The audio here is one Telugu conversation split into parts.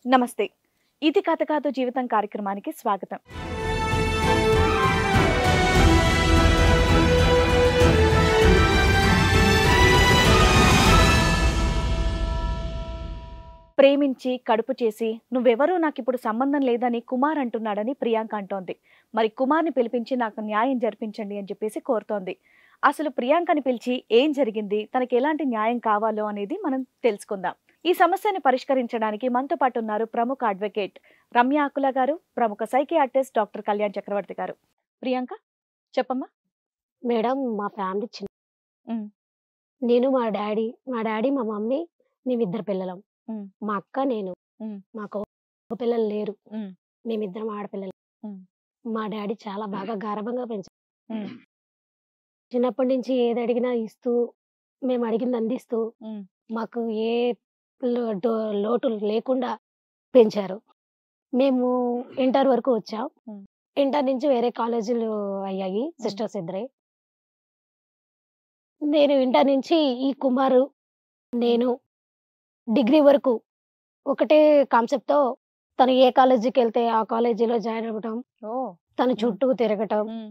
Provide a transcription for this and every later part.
నమస్తే. ఇది కథ కాదు జీవితం కార్యక్రమానికి స్వాగతం. ప్రేమించి కడుపు చేసి నువ్వెవరూ నాకిప్పుడు సంబంధం లేదని కుమార్ అంటున్నాడని ప్రియాంక అంటోంది. మరి కుమార్ని పిలిపించి నాకు న్యాయం జరిపించండి అని చెప్పేసి కోరుతోంది. అసలు ప్రియాంకని పిలిచి ఏం జరిగింది, తనకి ఎలాంటి న్యాయం కావాలో అనేది మనం తెలుసుకుందాం. ఈ సమస్యని పరిష్కరించడానికి మనతో పాటు ఉన్నారు ప్రముఖ అడ్వకేట్ రమ్య ఆకుల గారు, ప్రముఖ సైకియాట్రిస్ట్ డాక్టర్ కళ్యాణ్ చక్రవర్తి గారు. ప్రియాంక చెప్పమ్మా. మేడం, మా ఫ్యామిలీ చిన్న. ఉమ్, నేను మా డాడీ మా మమ్మీ, మేమిద్దరు పిల్లలం. ఉమ్, మా అక్క నేను. ఉమ్, మాకు ఒక పిల్లలు లేరు. ఉమ్, మేమిద్దరం ఆడపిల్లలు. ఉమ్, మా డాడీ చాలా బాగా గారాబంగా పెంచారు. ఉమ్, చిన్నప్పటి నుంచి ఏది అడిగినా ఇస్తూ, మేము అడిగింది అందిస్తూ, ఉమ్, మాకు ఏ లోటు లేకుండా పెంచారు. మేము ఇంటర్ వరకు వచ్చాం. ఉమ్, ఇంటర్ నుంచి వేరే కాలేజీలు అయ్యాయి, సిస్టర్స్ ఇద్దరే. నేను ఇంటర్ నుంచి ఈ కుమారు నేను డిగ్రీ వరకు ఒకటే కాన్సెప్ట్‌తో తను ఏ కాలేజీకి వెళ్తే ఆ కాలేజీలో జాయిన్ అవ్వటం, ఓ, తన ఉమ్, చుట్టూ తిరగటం. ఉమ్,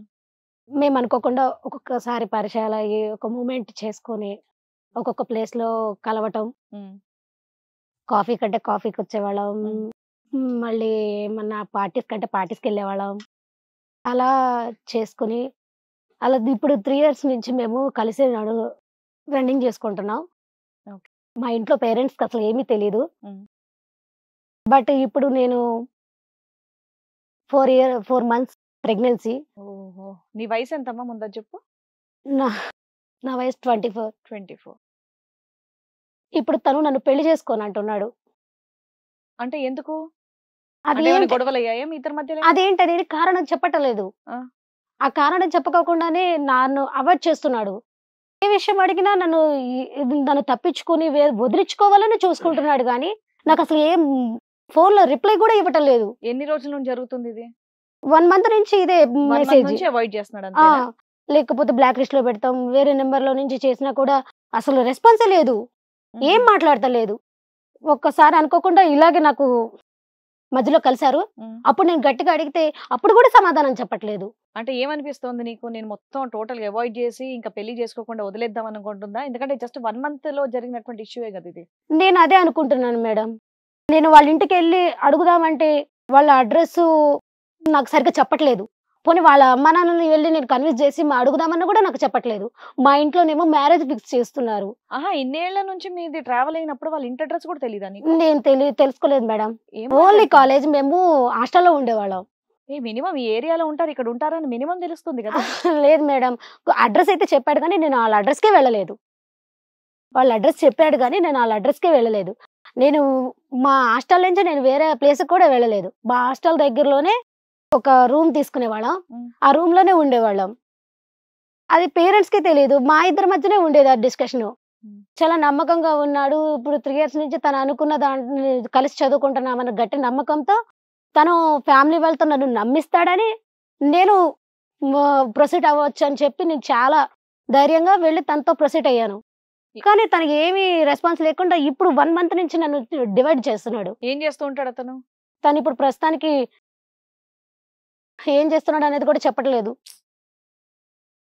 మేము అనుకోకుండా ఒక్కొక్కసారి పరిచయాలు అయ్యి ఒక మూమెంట్ చేసుకొని ఒక్కొక్క ప్లేస్‌లో కలవటం. ఉమ్, కాఫీ కంటే కాఫీకి వచ్చేవాళ్ళం. ఉమ్, మళ్ళీ ఏమన్నా పార్టీస్ కంటే పార్టీస్‌కి వెళ్ళేవాళ్ళం. అలా చేసుకొని అలా ఇప్పుడు 3 ఇయర్స్ నుంచి మేము కలిసి రన్నింగ్ చేసుకుంటున్నాం. ఓకే. మా ఇంట్లో పేరెంట్స్‌కి అసలు ఏమీ తెలీదు. ఉమ్, బట్ ఇప్పుడు నేను 4 మంత్స్ ప్రెగ్నెన్సీ. ఓహో, నీ వయసు ఎంతమ్మా ముందు చెప్పు. నా నా వయసు 24. 24. ఇప్పుడు తను నన్ను పెళ్లి చేసుకోనంటున్నాడు. అంటే ఎందుకు? అంటే ఏమైనా అదేంటి గొడవలు అయ్యాయా మీ ఇద్దరి మధ్యలో? అదేంటనేది కారణం చెప్పటలేదు. ఆ, ఆ కారణం చెప్పకోకుండానే నన్ను అవాయిడ్ చేస్తున్నాడు. ఏ విషయం అడిగినా నన్ను తప్పించుకొని వదిలించుకోవాలని చూసుకుంటున్నాడు గానీ, నాకసలు ఏం ఫోన్‌లో రిప్లై కూడా ఇవ్వటం లేదు. ఎన్ని రోజుల నుంచి జరుగుతుంది ఇది? 1 మంత్ నుంచి ఇదే 1 మంత్ మెసేజ్. నుంచి అవాయిడ్ చేస్తున్నాడు ఆ! అంతేనా? లేకపోతే బ్లాక్ లిస్ట్‌లో పెడతాం. వేరే నంబర్‌లో నుంచి చేసినా కూడా అసలు రెస్పాన్సే లేదు. ఏం ఉహు, మాట్లాడతలేదు. ఒక్కసారి అనుకోకుండా ఇలాగే నాకు మధ్యలో కలిసారు. ఉమ్. అప్పుడు నేను గట్టిగా అడిగితే అప్పుడు కూడా సమాధానం చెప్పట్లేదు. అంటే ఏమనిపిస్తోంది నీకు? నేను మొత్తం టోటల్ గా అవాయిడ్ చేసి ఇంకా పెళ్లి చేసుకోకుండా వదిలేద్దాం అనుకుంటుందా? ఎందుకంటే జస్ట్ 1 మంత్ లో జరిగినటువంటి ఇష్యూయే కదా ఇది. నేను అదే అనుకుంటున్నాను మేడం. నేను వాళ్ళ ఇంటికెళ్ళి అడుగుదామంటే వాళ్ళ అడ్రెస్సు నాకు సరిగ్గా చెప్పట్లేదు. పోనీ వాళ్ళ అమ్మానాన్నని వెళ్లి నేను కన్విన్స్ చేసి అడుగుదామన్నా కూడా నాకు చెప్పట్లేదు. మా ఇంట్లోనేమో మ్యారేజ్ ఫిక్స్ చేస్తున్నారు. ఆహా, ఇన్నేళ్ల నుంచి మీది ట్రావెల్ అయినప్పుడు వాళ్ళ ఇంటి అడ్రస్ కూడా తెలీదా నీకు? నేను తెలుసుకోలేదు మేడం. ఏం ఓన్లీ మాట్లాడుతున్నావు? కాలేజ్ మేము హాస్టల్‌లో ఉండేవాళ్ళం. మినిమం ఈ ఏరియాలో ఉంటారు, ఇక్కడ ఉంటారని మినిమం తెలుస్తుంది కదా. లేదు మేడం. అడ్రెస్ అయితే చెప్పాడు కానీ నేను వాళ్ళ అడ్రస్‌కే వెళ్ళలేదు. వాళ్ళ అడ్రస్ చెప్పాడు గానీ నేను వాళ్ళ అడ్రస్‌కే వెళ్ళలేదు. నేను మా హాస్టల్ నుంచి నేను వేరే ప్లేస్‌కి కూడా వెళ్ళలేదు. మా హాస్టల్ దగ్గరలోనే ఒక రూమ్ తీసుకునేవాళ్ళం. ఉమ్, ఆ రూమ్‌లోనే ఉండేవాళ్ళం. అది పేరెంట్స్‌కి తెలీదు. మా ఇద్దరి మధ్యనే ఉండేది ఆ డిస్కషను. ఉమ్, చాలా నమ్మకంగా ఉన్నాడు. ఇప్పుడు 3 ఇయర్స్ నుంచి తను అనుకున్న దాన్ని కలిసి చదువుకుంటున్నామన్న గట్టి నమ్మకంతో తను ఫ్యామిలీ వాళ్ళతో నన్ను నమ్మిస్తాడని నేను ప్రొసీడ్ అవ్వచ్చు అని చెప్పి నేను చాలా ధైర్యంగా వెళ్లి తనతో ప్రొసీడ్ అయ్యాను. కానీ తనకి ఏమీ రెస్పాన్స్ లేకుండా ఇప్పుడు 1 మంత్ నుంచి నన్ను డివైడ్ చేస్తున్నాడు. ఏం చేస్తూ ఉంటాడు అతను? తను ఇప్పుడు ప్రస్తుతానికి ఏం చేస్తున్నాడు అనేది కూడా చెప్పట్లేదు.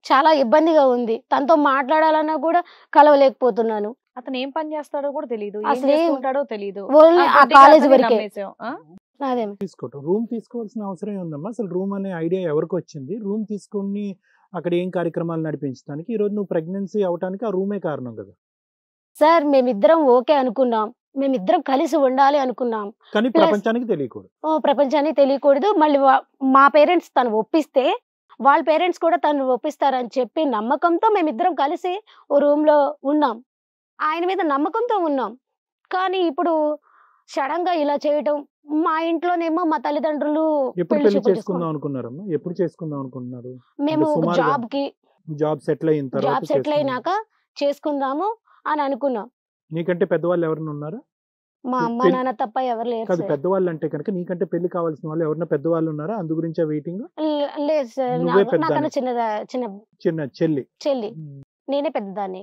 చాలా ఇబ్బందిగా ఉంది. తనతో మాట్లాడాలన్నా కూడా కలవలేకపోతున్నాను. అతను ఏం పని చేస్తాడో కూడా తెలియదు, ఏం అసలు చేస్తూ ఉంటాడో తెలియదు. ఓన్లీ ఆ గుడ్డిగా కాలేజ్ అతన్ని వరకే. నమ్మేసాం. ఆ? అదే తీసుకోవటం రూమ్ తీసుకోవాల్సిన అవసరం ఉందమ్మా. అసలు రూమ్ అనే ఐడియా ఎవరికి వచ్చింది? రూమ్ తీసుకొని అక్కడ ఏం కార్యక్రమాలు నడిపించడానికి ఈ రోజు నువ్వు ప్రెగ్నెన్సీ అవటానికి ఆ రూమే కారణం కదా. సార్, మేమిద్దరం ఓకే అనుకున్నాం. మేమిద్దరం కలిసి ఉండాలి అనుకున్నాం. కానీ ప్లస్ ప్రపంచానికి తెలియకూడదు. ప్రపంచానికి తెలియకూడదు. మళ్ళీ మా పేరెంట్స్ తను ఒప్పిస్తే వాళ్ళ పేరెంట్స్ కూడా తను ఒప్పిస్తారని చెప్పి నమ్మకంతో మేమిద్దరం కలిసి ఓ రూమ్‌లో ఉన్నాం. ఆయన మీద నమ్మకంతో ఉన్నాం. కానీ ఇప్పుడు సడెన్‌గా ఇలా చేయటం, మా ఇంట్లోనేమో మా తల్లిదండ్రులు ఎప్పుడు పెళ్లి పెళ్లి చూపులు చేసుకుందాం అనుకున్నారమ్మా? ఎప్పుడు చేసుకుందాం అనుకుంటున్నారు? మేము అంటే సుమారుగా జాబ్ సెటిల్ అయిన తర్వాత సెటిల్ చేసుకుందాం. అయినాక చేసుకుందాము అని అనుకున్నాం. నీకంటే పెద్దవాళ్ళు ఎవరైనా ఉన్నారా? మా అమ్మ పెళ్లి నాన్న తప్ప ఎవరు లేరు కాదు, సార్. పెద్దవాళ్ళు అంటే కనుక నీకంటే పెళ్లి కావాల్సిన వాళ్ళు ఎవరైనా పెద్దవాళ్ళు ఉన్నారా? అందు గురించే వెయిటింగ్? లేదు సార్. నువ్వే నాకన్నా పెద్దానివి. చిన్న చిన్న చెల్లి. చెల్లి. నేనే పెద్దదాన్ని.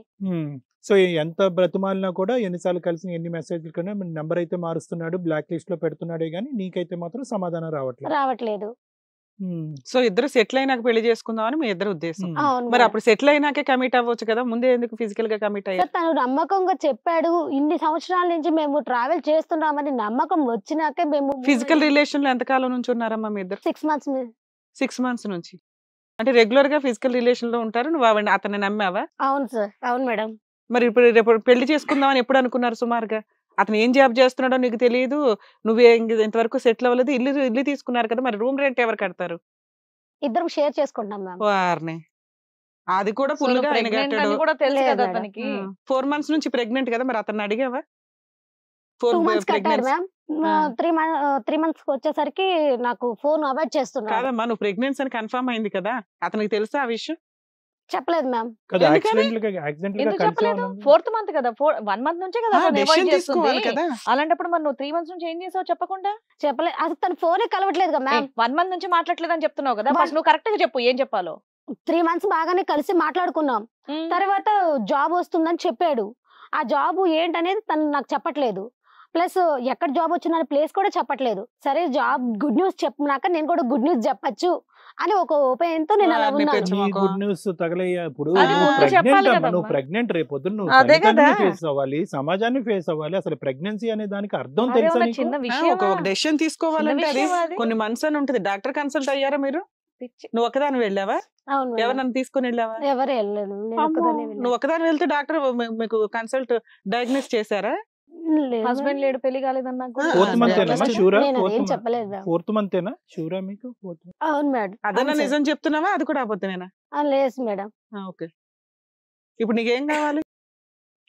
సో ఎంత బ్రతిమాలినా కూడా ఎన్నిసార్లు కలిసి ఎన్ని మెసేజ్లు కన్నా నెంబర్ అయితే మారుస్తున్నాడు, బ్లాక్ లిస్ట్ లో పెడుతున్నాడే గానీ నీకైతే మాత్రం సమాధానం రావట్లేదు. రావట్లేదు. సో ఇద్దరు సెటిల్ అయినాక పెళ్లి చేసుకుందామని మీ ఇద్దరు ఉద్దేశం. అవును మరి మేడం. అప్పుడు సెటిల్ అయినాకే కమిట్ అవ్వచ్చు కదా, ముందే ఎందుకు ఫిజికల్ గా కమిట్ అయ్యారు? సార్ తను నమ్మకంగా చెప్పాడు. ఇన్ని సంవత్సరాల నుంచి మేము ట్రావెల్ చేస్తున్నామని నమ్మకం వచ్చినాకే మేము ఫిజికల్ రిలేషన్ లో ఎంతకాలం నుంచి ఉన్నారమ్మా మీ ఇద్దరు? 6 months 6 months నుంచి. అంటే రెగ్యులర్ గా ఫిజికల్ రిలేషన్ లో ఉంటారు, నువ్వు అతన్ని నమ్మావా? అవును సార్. అవును మేడం. మరి ఇప్పుడు రేపు పెళ్లి చేసుకుందామని ఎప్పుడు అనుకున్నారు సుమారుగా? అతను ఏం జాబ్ చేస్తున్నాడో నీకు తెలియదు, నువ్వే ఇంతవరకు సెటిల్ అవ్వలేదు, ఇల్లు తీసుకున్నారు కదా, మరి రూమ్ రెంట్ ఎవరు కడతారు? ఇద్దరం షేర్ చేసుకుంటాం మ్యామ్. వారిని అది కూడా ఫుల్ గా ఆయన ప్రెగ్నెంట్ కట్టాడు. అని కూడా తెలుసు లేదు కదా మేడం. అతనికి. 4 months నుంచి ప్రెగ్నెంట్ కదా, మరి అతన్ని అడిగావా? 2 months కట్టాడు ప్రెగ్నెన్సీ మ్యామ్. 3 months వచ్చేసరికి నాకు ఫోన్ అవాయిడ్ చేస్తున్నాడు. కాదమ్మా, నువ్వు ప్రెగ్నెన్సీ అని కన్ఫర్మ్ అయింది కదా, అతనికి తెలుసా ఆ విషయం? చెప్పలేదు మ్యామ్. కదా ఎందుకని? యాక్సిడెంట్ గా ఎందుకు కలిసి చెప్పలేదు? ఉన్నాం. 4th month కదా, 1 month నుంచే కదా అతను డెసిషన్ avoid చేస్తుంది. తీసుకోవాలి కదా. అలాంటప్పుడు మరి నువ్వు 3 months నుంచి ఏం చేసావు చెప్పకుండా? చెప్పలేదు. అసలు తన ఫోనే కలవట్లేదు కదా మ్యామ్. 1 month నుంచి మాట్లాడలేదు అని చెప్తున్నావు కదా, One- ఫస్ట్ నువ్వు కరెక్ట్ గా చెప్పు ఏం చెప్పాలో. 3 months బాగానే కలిసి మాట్లాడుకున్నాం. తర్వాత జాబ్ వస్తుందని చెప్పాడు. ఆ జాబ్ ఏంటనేది తను నాకు చెప్పట్లేదు. ప్లస్ ఎక్కడ జాబ్ వచ్చిందనే ప్లేస్ కూడా చెప్పట్లేదు. సరే జాబ్ గుడ్ న్యూస్ చెప్పినాక నేను కూడా గుడ్ న్యూస్ చెప్పచ్చు అని ఒక ఓపెన్ తో నేను అలా వారిని ఉన్నాను. పెంచు. నీ గుడ్ న్యూస్ తగలయ్యప్పుడు అది ముందు చెప్పాలి ప్రెగ్నెంట్ అమ్మా, కదమ్మా. నువ్వు ప్రెగ్నెంట్ రేపొద్దు నువ్వు అదే కదా. తల్లిదండ్రులు ఫేస్ అవ్వాలి, సమాజాన్ని ఫేస్ అవ్వాలి. అసలు ప్రెగ్నెన్సీ అనే దానికి అర్థం అదే తెలుసా ఉన్న నీకు? చిన్న ఒక విషయం డెసిషన్ తీసుకోవాలంటే అది విషయమా అది? కొన్ని మంత్స్ అని ఉంటుంది. డాక్టర్ కన్సల్ట్ అయ్యారా మీరు? నువ్వు ఒకదాని వెళ్ళావా? అవును మేడం. ఎవరినైనా తీసుకొని వెళ్ళావా? ఎవరు వెళ్ళలేదు. నేను అమ్మో, ఒక్కదాన్నే వెళ్ళాను. నువ్వు ఒకదాని వెళ్తే డాక్టర్ మీకు కన్సల్ట్ డయాగ్నోస్ చేశారా? లేదు హస్బెండ్ లేడు పెళ్లి కాలేదన్నా కూడా ఫోర్త్ మంత్ Just- ఏనమ్మా షూరా? నేను అదేం చెప్పలేదు మేడం. ఫోర్త్ మంత్ ఏనా షూరా మీకు? అవును మేడం. అదన్నా అవును సార్. నిజం చెప్తున్నావా, అది కూడా అబద్ధమేనా? లేదు మేడం. ఓకే, ఇప్పుడు నీకేం కావాలి?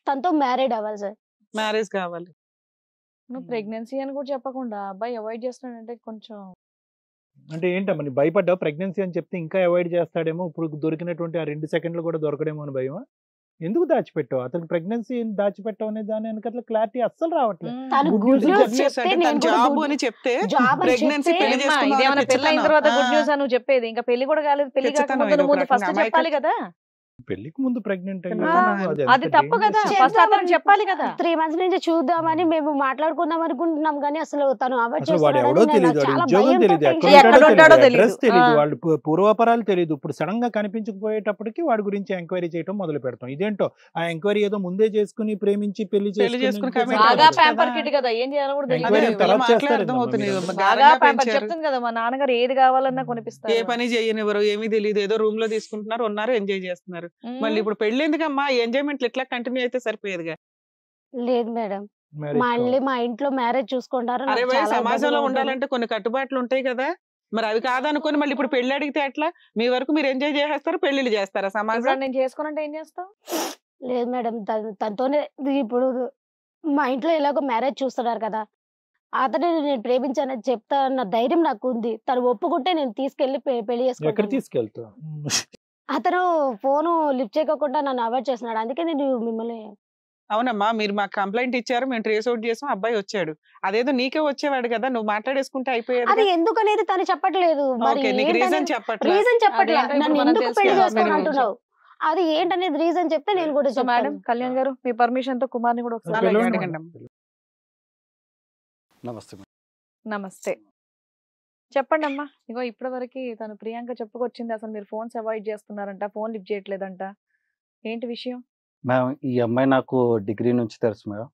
తనతో మ్యారీడ్ అవ్వాలి సార్. మ్యారేజ్ కావాలి. నువ్వు ప్రెగ్నెన్సీ అని కూడా చెప్పకుండా అబ్బాయి అవాయిడ్ చేస్తున్నాడంటే కొంచెం అంటే ఏంటమ్మా నీ భయపడ్డావు? ప్రెగ్నెన్సీ అని చెప్తే ఇంకా అవాయిడ్ చేస్తాడేమో, ఇప్పుడు దొరికినటువంటి ఆ 2 సెకండ్లు కూడా దొరకడేమో అని భయమా? ఎందుకు దాచిపెట్టావు? అతనికి ప్రెగ్నెన్సీ దాచిపెట్టావు అనే దాని వెనక క్లారిటీ అస్సలు రావట్లేదు. తను Good గుడ్ news న్యూస్ చెప్పేసి చెప్తే అంటే నేను తను కూడా జాబ్ good- అని చెప్తే జాబ్ అని ప్రెగ్నెన్సీ చెప్తే పెళ్లి ఏమ్మా, చేసుకుందాం ఇదేమన్నా అని పెళ్ళి అయిన పిచ్చితనం. తర్వాత గుడ్ ఆ. న్యూస్ అని నువ్వు చెప్పేది? ఇంకా పెళ్లి కూడా కాలేదు, పెళ్లి పిచ్చితనం కాకముందు ఇది నువ్వు ముందు ఒక ఫస్ట్ రకంగా చెప్పాలి కదా. పెళ్లికి ముందు ప్రెగ్నెంట్ అది తప్పు కదా, ఫస్ట్ అతను చెప్పాలి కదా. 3 months నుంచి చూద్దామని మేము మాట్లాడుకుందాం అనుకుంటున్నాం కానీ అసలు తను అవాయిడ్ అసలు వాడు ఎవడో చేస్తున్నాడని తెలియదు, నాకు వాడి చాలా ఉద్యోగం భయంతో తెలియదు, tension ఎక్కడ ఎక్కడ ఉంటాడో ఉంటాడో తెలీదు. అడ్రస్ తెలియదు, ఆ. వాళ్ళు పూర్వాపరాలు తెలియదు. ఇప్పుడు సడన్ గా కనిపించకపోయేటప్పటికి వాడి గురించి ఎంక్వైరీ చేయడం మొదలు పెడతాం. ఇదేంటో ఆ ఎంక్వైరీ ఏదో ముందే చేసుకుని ప్రేమించి పెళ్లి చేసుకుని చేసుకుని commit బాగా అవ్వచ్చు ప్యాంపర్ కదా. కిడ్ కదా, ఏం చేయాలో కూడా తెలియదు. Enquiry అదే, తర్వాత వీళ్ళ మాటలే చేస్తారు అర్థమవుతుంది. కదా మీరు. బాగా గారంగా ప్యాంపర్ పెంచారు. చెప్తుంది కదా, మా నాన్నగారు ఏది కావాలన్నా కొనిపిస్తారు. ఏ పని చేయనివ్వరు, ఏమీ తెలియదు, ఏదో రూమ్ లో తీసుకుంటున్నారు, ఉన్నారు, ఎంజాయ్ చేస్తున్నారు. ఉమ్. మళ్ళీ ఇప్పుడు పెళ్లి ఎందుకమ్మా? ఎంజాయ్మెంట్ ఇట్లా కంటిన్యూ అయితే సరిపోయేదిగా. లేదు మేడం. Marriage మళ్ళీ కావాలి. మా ఇంట్లో మ్యారేజ్ చూసుకుంటారు. అరే నాకు భయ్, చాలా సమాజంలో ఇబ్బందిగా ఉంటుంది. ఉండాలంటే కొన్ని కట్టుబాట్లు ఉంటాయి కదా, మరి అవి కాదనుకొని మళ్ళీ ఇప్పుడు పెళ్లి అడిగితే ఎట్లా? మీ వరకు మీరు ఎంజాయ్ చేసేస్తారు, పెళ్లిళ్ళు చేస్తారా ఇప్పుడు సమాజం? నేను చేసుకోనంటే ఏం చేస్తావు? లేదు మేడం. తనతోనే ఇప్పుడు మా ఇంట్లో ఎలాగో మ్యారేజ్ చూస్తున్నారు కదా, అతను నేను ప్రేమించానని చెప్తా అన్న ధైర్యం నాకు ఉంది. తను ఒప్పుకుంటే నేను తీసుకెళ్లి పెళ్లి ఎక్కడ చేసుకుంటాను. తీసుకెళ్తావు? అతను ఫోను లిఫ్ట్ చేయకుండా నన్ను అవాయిడ్ చేస్తున్నాడు. అందుకే నేను మిమ్మల్ని అవునమ్మా, మీరు మాకు కంప్లైంట్ ఇచ్చారు, మేము ట్రేస్ అవుట్ చేసాం, అబ్బాయి వచ్చాడు. అదేదో నీకే వచ్చేవాడు కదా, నువ్వు మాట్లాడేసుకుంటే అది అయిపోయేది. ఎందుకనేది తను చెప్పట్లేదు. మరి ఓకే, నీకు రీజన్ చెప్పట్లా. రీజన్ చెప్పట్లా. అదేంటో ఇప్పుడు నన్ను మనం ఎందుకు పెళ్లి తెలుసుకోవాలి. చేసుకోని మీరు అంటున్నావు? అది ఏంటనేది రీజన్ చెప్తే నేను కూడా సో మేడం చెప్తాను. కళ్యాణ్ గారు, మీ పర్మిషన్ తో కుమార్ని కూడా ఒకసారి అలాగే పిలవండి. అడగండి అమ్మ. నమస్తే మేడం. నమస్తే. చెప్పండి అమ్మా. ఇగో ఇప్పటి వరకు తను ప్రియాంక చెప్పుకొచ్చింది, అసలు మీరు ఫోన్స్ అవాయిడ్ చేస్తున్నారంట, ఫోన్ లిఫ్ట్ చేయట్లేదంట. ఏంటి విషయం? మేడం, ఈ అమ్మాయి నాకు డిగ్రీ నుంచి తెలుసు మేడం.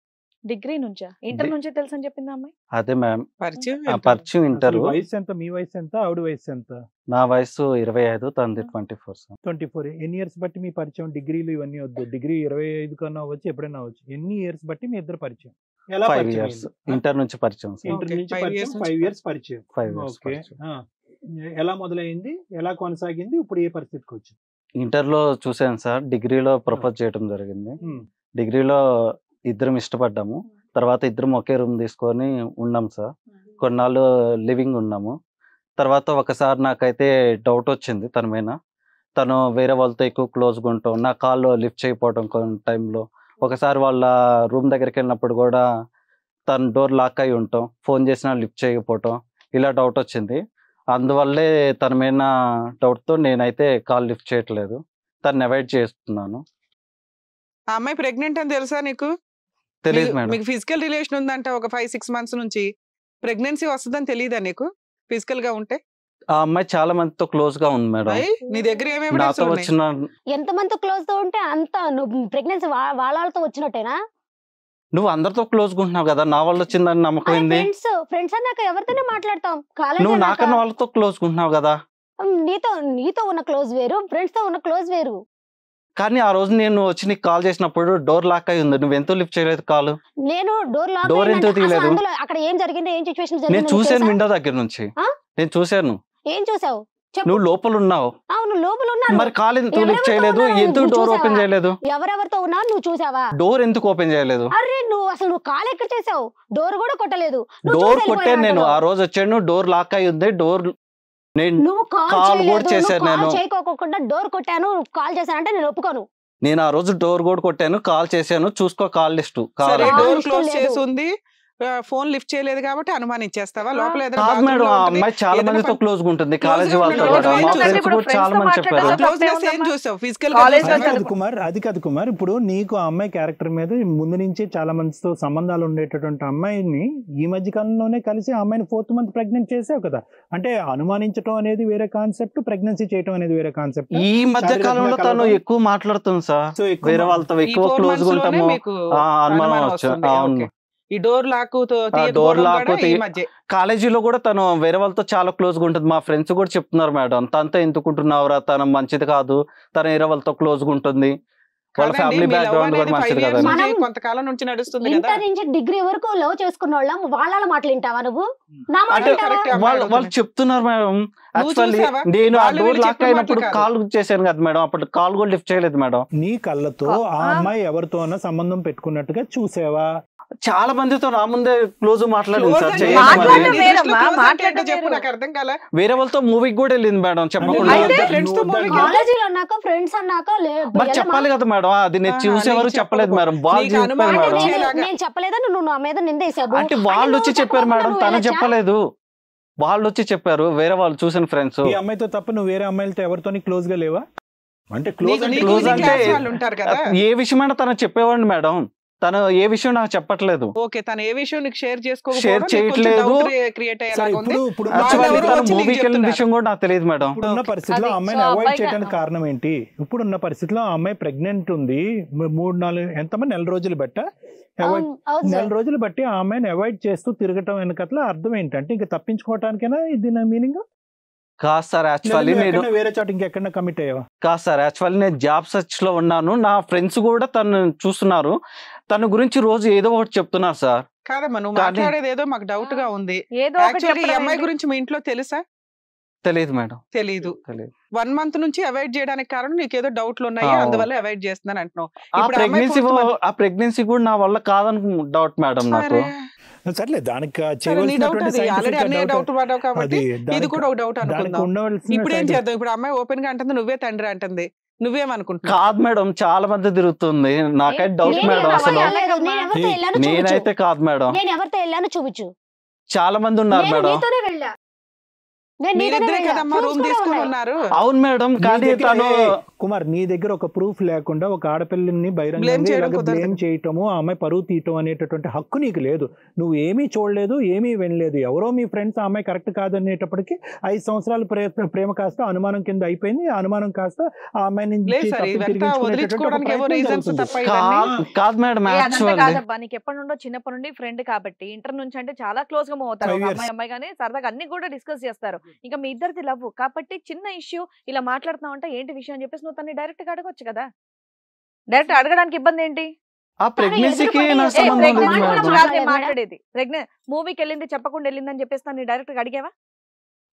డిగ్రీ నుంచా? ఇంటర్ నుంచే తెలుసు అని చెప్పింది అమ్మాయి. అదే మేడం, పరిచయం ఆ ఏంటో? పరిచయం ఇంటర్. అసలు వయసు ఎంత? మీ వయసు ఎంత? ఆవిడ వయసు ఎంత? నా వయసు 25, తనది 24 సార్. 24. ఎన్ని ఇయర్స్ బట్టి మీ పరిచయం? డిగ్రీలు ఇవన్నీ వద్దు, డిగ్రీ 25 కన్నా అవ్వచ్చు, ఎప్పుడైనా అవ్వచ్చు. ఎన్ని ఇయర్స్ బట్టి మీ ఇద్దరు పరిచయం? ఎలా 5 పరిచయం years అయింది? ఇంటర్ నుంచి పరిచయం సార్. ఇంటర్ Okay, నుంచి 5 పరిచయం, years నుంచి 5 ఇయర్స్ పరిచయం. 5 years ఓకే. పరిచయం. ఎలా మొదలైంది, ఎలా కొనసాగింది, ఇప్పుడు ఏ పరిస్థితికి వచ్చింది? ఇంటర్లో చూసాను సార్, డిగ్రీలో ప్రపోజ్ చేయడం జరిగింది. డిగ్రీలో ఇద్దరం ఇష్టపడ్డాము. తర్వాత ఇద్దరం ఒకే రూమ్ తీసుకొని ఉన్నాం సార్. కొన్నాళ్ళు లివింగ్ ఉన్నాము. తర్వాత ఒకసారి నాకైతే డౌట్ వచ్చింది తన మీద. తను వేరే వాళ్ళతో ఎక్కువ క్లోజ్గా ఉంటాం, నా కాల్లో లిఫ్ట్ చేయకపోవడం కొన్ని టైంలో. ఒకసారి వాళ్ళ రూమ్ దగ్గరికి వెళ్ళినప్పుడు కూడా తను డోర్ లాక్ అయి ఉంటాం, ఫోన్ చేసినా లిఫ్ట్ చేయకపోవటం, ఇలా డౌట్ వచ్చింది. అందువల్లే తన మీద డౌట్తో నేనైతే కాల్ లిఫ్ట్ చేయట్లేదు, తను అవాయిడ్ చేస్తున్నాను. ఆ అమ్మాయి ప్రెగ్నెంట్ అని తెలుసా నీకు? తెలియదు మేడం. మీకు ఫిజికల్ రిలేషన్ ఉందంట ఒక 5-6 months నుంచి. ప్రెగ్నెన్సీ వస్తుందని తెలియదా నీకు ఫిజికల్ గా ఉంటే? ఆ అమ్మాయి చాలా మందితో క్లోజ్ గా ఉంది మేడం. నీ దగ్గర ఏమేమి నాతో వచ్చిన ఎంత మంది క్లోజ్ తో ఉంటే అంత నువ్వు ప్రెగ్నెన్సీ వాళ్ళతో వచ్చినట్టేనా? నువ్వు అందరితో క్లోజ్ గా ఉంటున్నావు కదా, నా వల్ల వచ్చిందని నమ్మకం ఏంది? ఫ్రెండ్స్ అన్నాక ఎవరితోనే మాట్లాడతాం. నువ్వు నాకన్నా వాళ్ళతో క్లోజ్ గా ఉంటున్నావు కదా. నీతో ఉన్న క్లోజ్ వేరు, ఫ్రెండ్స్ తో ఉన్న క్లోజ్ వేరు. కానీ ఆ రోజు నేను వచ్చి నీకు కాల్ చేసినప్పుడు డోర్ లాక్ అయి ఉంది, నువ్వు ఎంతో లిఫ్ట్ చేయలేదు కాల్. నేను డోర్ ఎందుకు తీయలేదు? అక్కడ ఏం జరిగింది, ఏం సిచ్యువేషన్ నేను చూసాను విండో దగ్గర నుంచి. నేను చూసాను. ఏం చూసావు? నువ్వు లోపల ఉన్నావు. అవును లోపల ఉన్నాను. మరి కాల్ ఎందుకు లిఫ్ట్ చేయలేదు? ఎందుకు డోర్ ఓపెన్ చేయలేదు? ఎవరెవరితో ఉన్నావు నువ్వు చూసావా? డోర్ ఎందుకు ఓపెన్ చేయలేదు? అరే నువ్వు కాల్ ఎక్కడ చేసావు? డోర్ కూడా కొట్టలేదు. డోర్ కొట్టాను నేను. ఆ రోజు వచ్చాను, డోర్ లాక్ అయి ఉంది. డోర్ నువ్వు కాల్ కూడా చేశాను. నేను చేయకోకుండా డోర్ కొట్టాను, కాల్ చేశానంటే నేను ఒప్పుకోను. నేను ఆ రోజు డోర్ కూడా కొట్టాను, కాల్ చేశాను, చూసుకో కాల్ లిస్ట్. డోర్ క్లోజ్ చేసి ఉంది, ఫోన్ లిఫ్ట్ చేయలేదు కాబట్టి అనుమానించేస్తావా? లోపల మేడం ఆ అమ్మాయి చాలా మందితో క్లోజ్ ఉంటుంది, కాలేజీ వాళ్ళతో కూడా. మా ఫ్రెండ్స్ కూడా చాలా మంది చెప్పారు. అది కాదు కుమార్, ఇప్పుడు నీకు ఆ అమ్మాయి క్యారెక్టర్ మీద ముందు నుంచి చాలా మందితో సంబంధాలు ఉండేటటువంటి అమ్మాయిని ఈ మధ్య కాలంలోనే కలిసి ఆ అమ్మాయిని 4th month ప్రెగ్నెంట్ చేసావు కదా. అంటే అనుమానించడం అనేది వేరే కాన్సెప్ట్, ప్రెగ్నెన్సీ చేయడం అనేది వేరే కాన్సెప్ట్. ఈ మధ్య కాలంలో తను ఎక్కువ మాట్లాడుతుంది సార్, వేరే వాళ్ళతో ఎక్కువ క్లోజ్ గా ఉంటాము, అనుమానం వచ్చాను. అవును, ఈ డోర్ లాక్ కాలేజీలో కూడా తను వేరే వాళ్ళతో చాలా క్లోజ్ గా ఉంటుంది. మా ఫ్రెండ్స్ కూడా చెప్తున్నారు మేడం, తనతో ఎందుకుంటున్నావురా, తను మంచిది కాదు, తను వేరే వాళ్ళతో క్లోజ్ గా ఉంటుంది, వాళ్ళ ఫ్యామిలీ బ్యాక్గ్రౌండ్ కూడా మంచిది కదా. కొంతకాలం నుంచి నడుస్తుంది. ఇంటర్ నుంచి డిగ్రీ వరకు లవ్ చేసుకున్న వాళ్ళం, వాళ్ళ మాటలు వింటావా నువ్వు? వాళ్ళు చెప్తున్నారు మేడం. యాక్చువల్లీ నేను ఆ డోర్ లాక్ అయినప్పుడు కాల్ చేశాను కదా మేడం, అప్పుడు కాల్ కూడా లిఫ్ట్ చేయలేదు మేడం. నీ కళ్ళతో ఆ అమ్మాయి ఎవరితోనో సంబంధం పెట్టుకున్నట్టుగా చూసావా? చాలా మందితో నా ముందే క్లోజ్ మాట్లాడింది సార్. వేరే వాళ్ళతో మూవీకి కూడా వెళ్ళింది మేడం చెప్పకుండా. మరి చెప్పాలి కదా మేడం, అది నేను చూసేవారు చెప్పలేదు మేడం, వాళ్ళు చెప్పారు మేడం. నేను చెప్పలేదా నువ్వు నా మీద నిందేసావు? అంటే వాళ్ళు వచ్చి చెప్పారు మేడం, తను చెప్పలేదు. వాళ్ళు వచ్చి చెప్పారు, వేరే వాళ్ళు చూసిన ఫ్రెండ్స్. ఈ అమ్మాయితో తప్ప నువ్వు వేరే అమ్మాయిలతో ఎవరితోని క్లోజ్ గా లేవా? అంటే క్లోజ్ అంటే ఏ విషయమైనా తను చెప్పేవాడిని మేడం, తను ఏ విషయం నాకు చెప్పట్లేదు. ఓకే, తను ఏ విషయం నీకు షేర్ చేయట్లేదు. మూవీకి వెళ్ళిన విషయం కూడా నాకు తెలియదు మేడం. ఇప్పుడున్న పరిస్థితిలో అమ్మాయిని అవాయిడ్ చేయడానికి కారణం ఏంటి? ఇప్పుడున్న పరిస్థితిలో అమ్మాయి ప్రెగ్నెంట్ ఉంది, 3-4 ఎంతమంది నెల రోజులు నెల రోజులు బట్టి ఆ అమ్మాయిని అవాయిడ్ చేస్తూ తిరగటం వెనకట్ల అర్థం ఏంటంటే ఇంకా తప్పించుకోవటానికైనా ఇది నా మీనింగ్ కాదు సార్. యాక్చువల్లీ నేను వేరే చోట ఇంకెక్కడ కమిట్ అయ్యావా? కాదు సార్, యాక్చువల్లీ నేను జాబ్ సర్చ్ లో ఉన్నాను, నా ఫ్రెండ్స్ కూడా తను చూస్తున్నారు, తన గురించి రోజు ఏదో ఒకటి చెప్తున్నారు సార్. కాదమ్మా, నువ్వు మాట్లాడేది ఏదో మాకు డౌట్ గా ఉంది. ఈ అమ్మాయి గురించి మీ ఇంట్లో తెలుసా? తెలియదు మేడం. తెలీదు. 1 month నుంచి అవాయిడ్ చేయడానికి కారణం నీకేదో డౌట్లు ఉన్నాయి, అందువల్ల అవాయిడ్ చేస్తున్నాను అంటున్నావు. ఆ ప్రెగ్నెన్సీ కూడా నా వల్ల కాదని డౌట్ మేడం నాకు. సర్లే, దానికి ఇది కూడా ఒక డౌట్ అనుకుందాం. ఇప్పుడు ఏం చేద్దాం? ఇప్పుడు అమ్మాయి ఓపెన్ గా అంటుంది నువ్వే తండ్రి అంటుంది, నువ్వేమనుకుంటున్నావు? కాదు మేడం, చాలా మంది తిరుగుతుంది, నాకైతే డౌట్ మేడం. అసలు నేనైతే కాదు మేడం, నేను ఎవరితో వెళ్ళాను చూపించు. చాలా మంది ఉన్నారు మేడం. అవును మేడం, కానీ తను కుమార్ నీ దగ్గర ఒక ప్రూఫ్ లేకుండా ఒక ఆడపిల్లని బహిరంగంగా బ్లేమ్ చేయటము, ఆ అమ్మాయి పరువు తీయటం అనేటటువంటి హక్కు నీకు లేదు. నువ్వు ఏమీ చూడలేదు, ఏమీ వినలేదు. ఎవరో మీ ఫ్రెండ్స్ ఆ అమ్మాయి కరెక్ట్ కాదనేటప్పటికి 5 సంవత్సరాల ప్రేమ కాస్త అనుమానం కింద అయిపోయింది. ఆ అనుమానం కాస్త ఆ అమ్మాయిని కాదు మేడం. నీకు ఎప్పటి నుండో చిన్నప్పటి నుండి ఫ్రెండ్ కాబట్టి ఇంటర్ నుంచి అంటే చాలా క్లోజ్ గా మూవ్ అవుతారు. అమ్మాయి కానీ సరదాగా అన్ని కూడా డిస్కస్ చేస్తారు. ఇంకా మీ ఇద్దరిది లవ్ కాబట్టి చిన్న ఇష్యూ ఇలా మాట్లాడుతున్నావు అంటే ఏంటి విషయం అని చెప్పేసి నువ్వు తన్ని డైరెక్ట్ గా అడగొచ్చు కదా. డైరెక్ట్ అడగడానికి ఇబ్బంది ఏంటి? ఆ ప్రెగ్నెన్సీకి మాట్లాడేది మూవీకి వెళ్ళింది చెప్పకుండా వెళ్ళింది అని చెప్పేసి తను డైరెక్ట్ గా అడిగావా?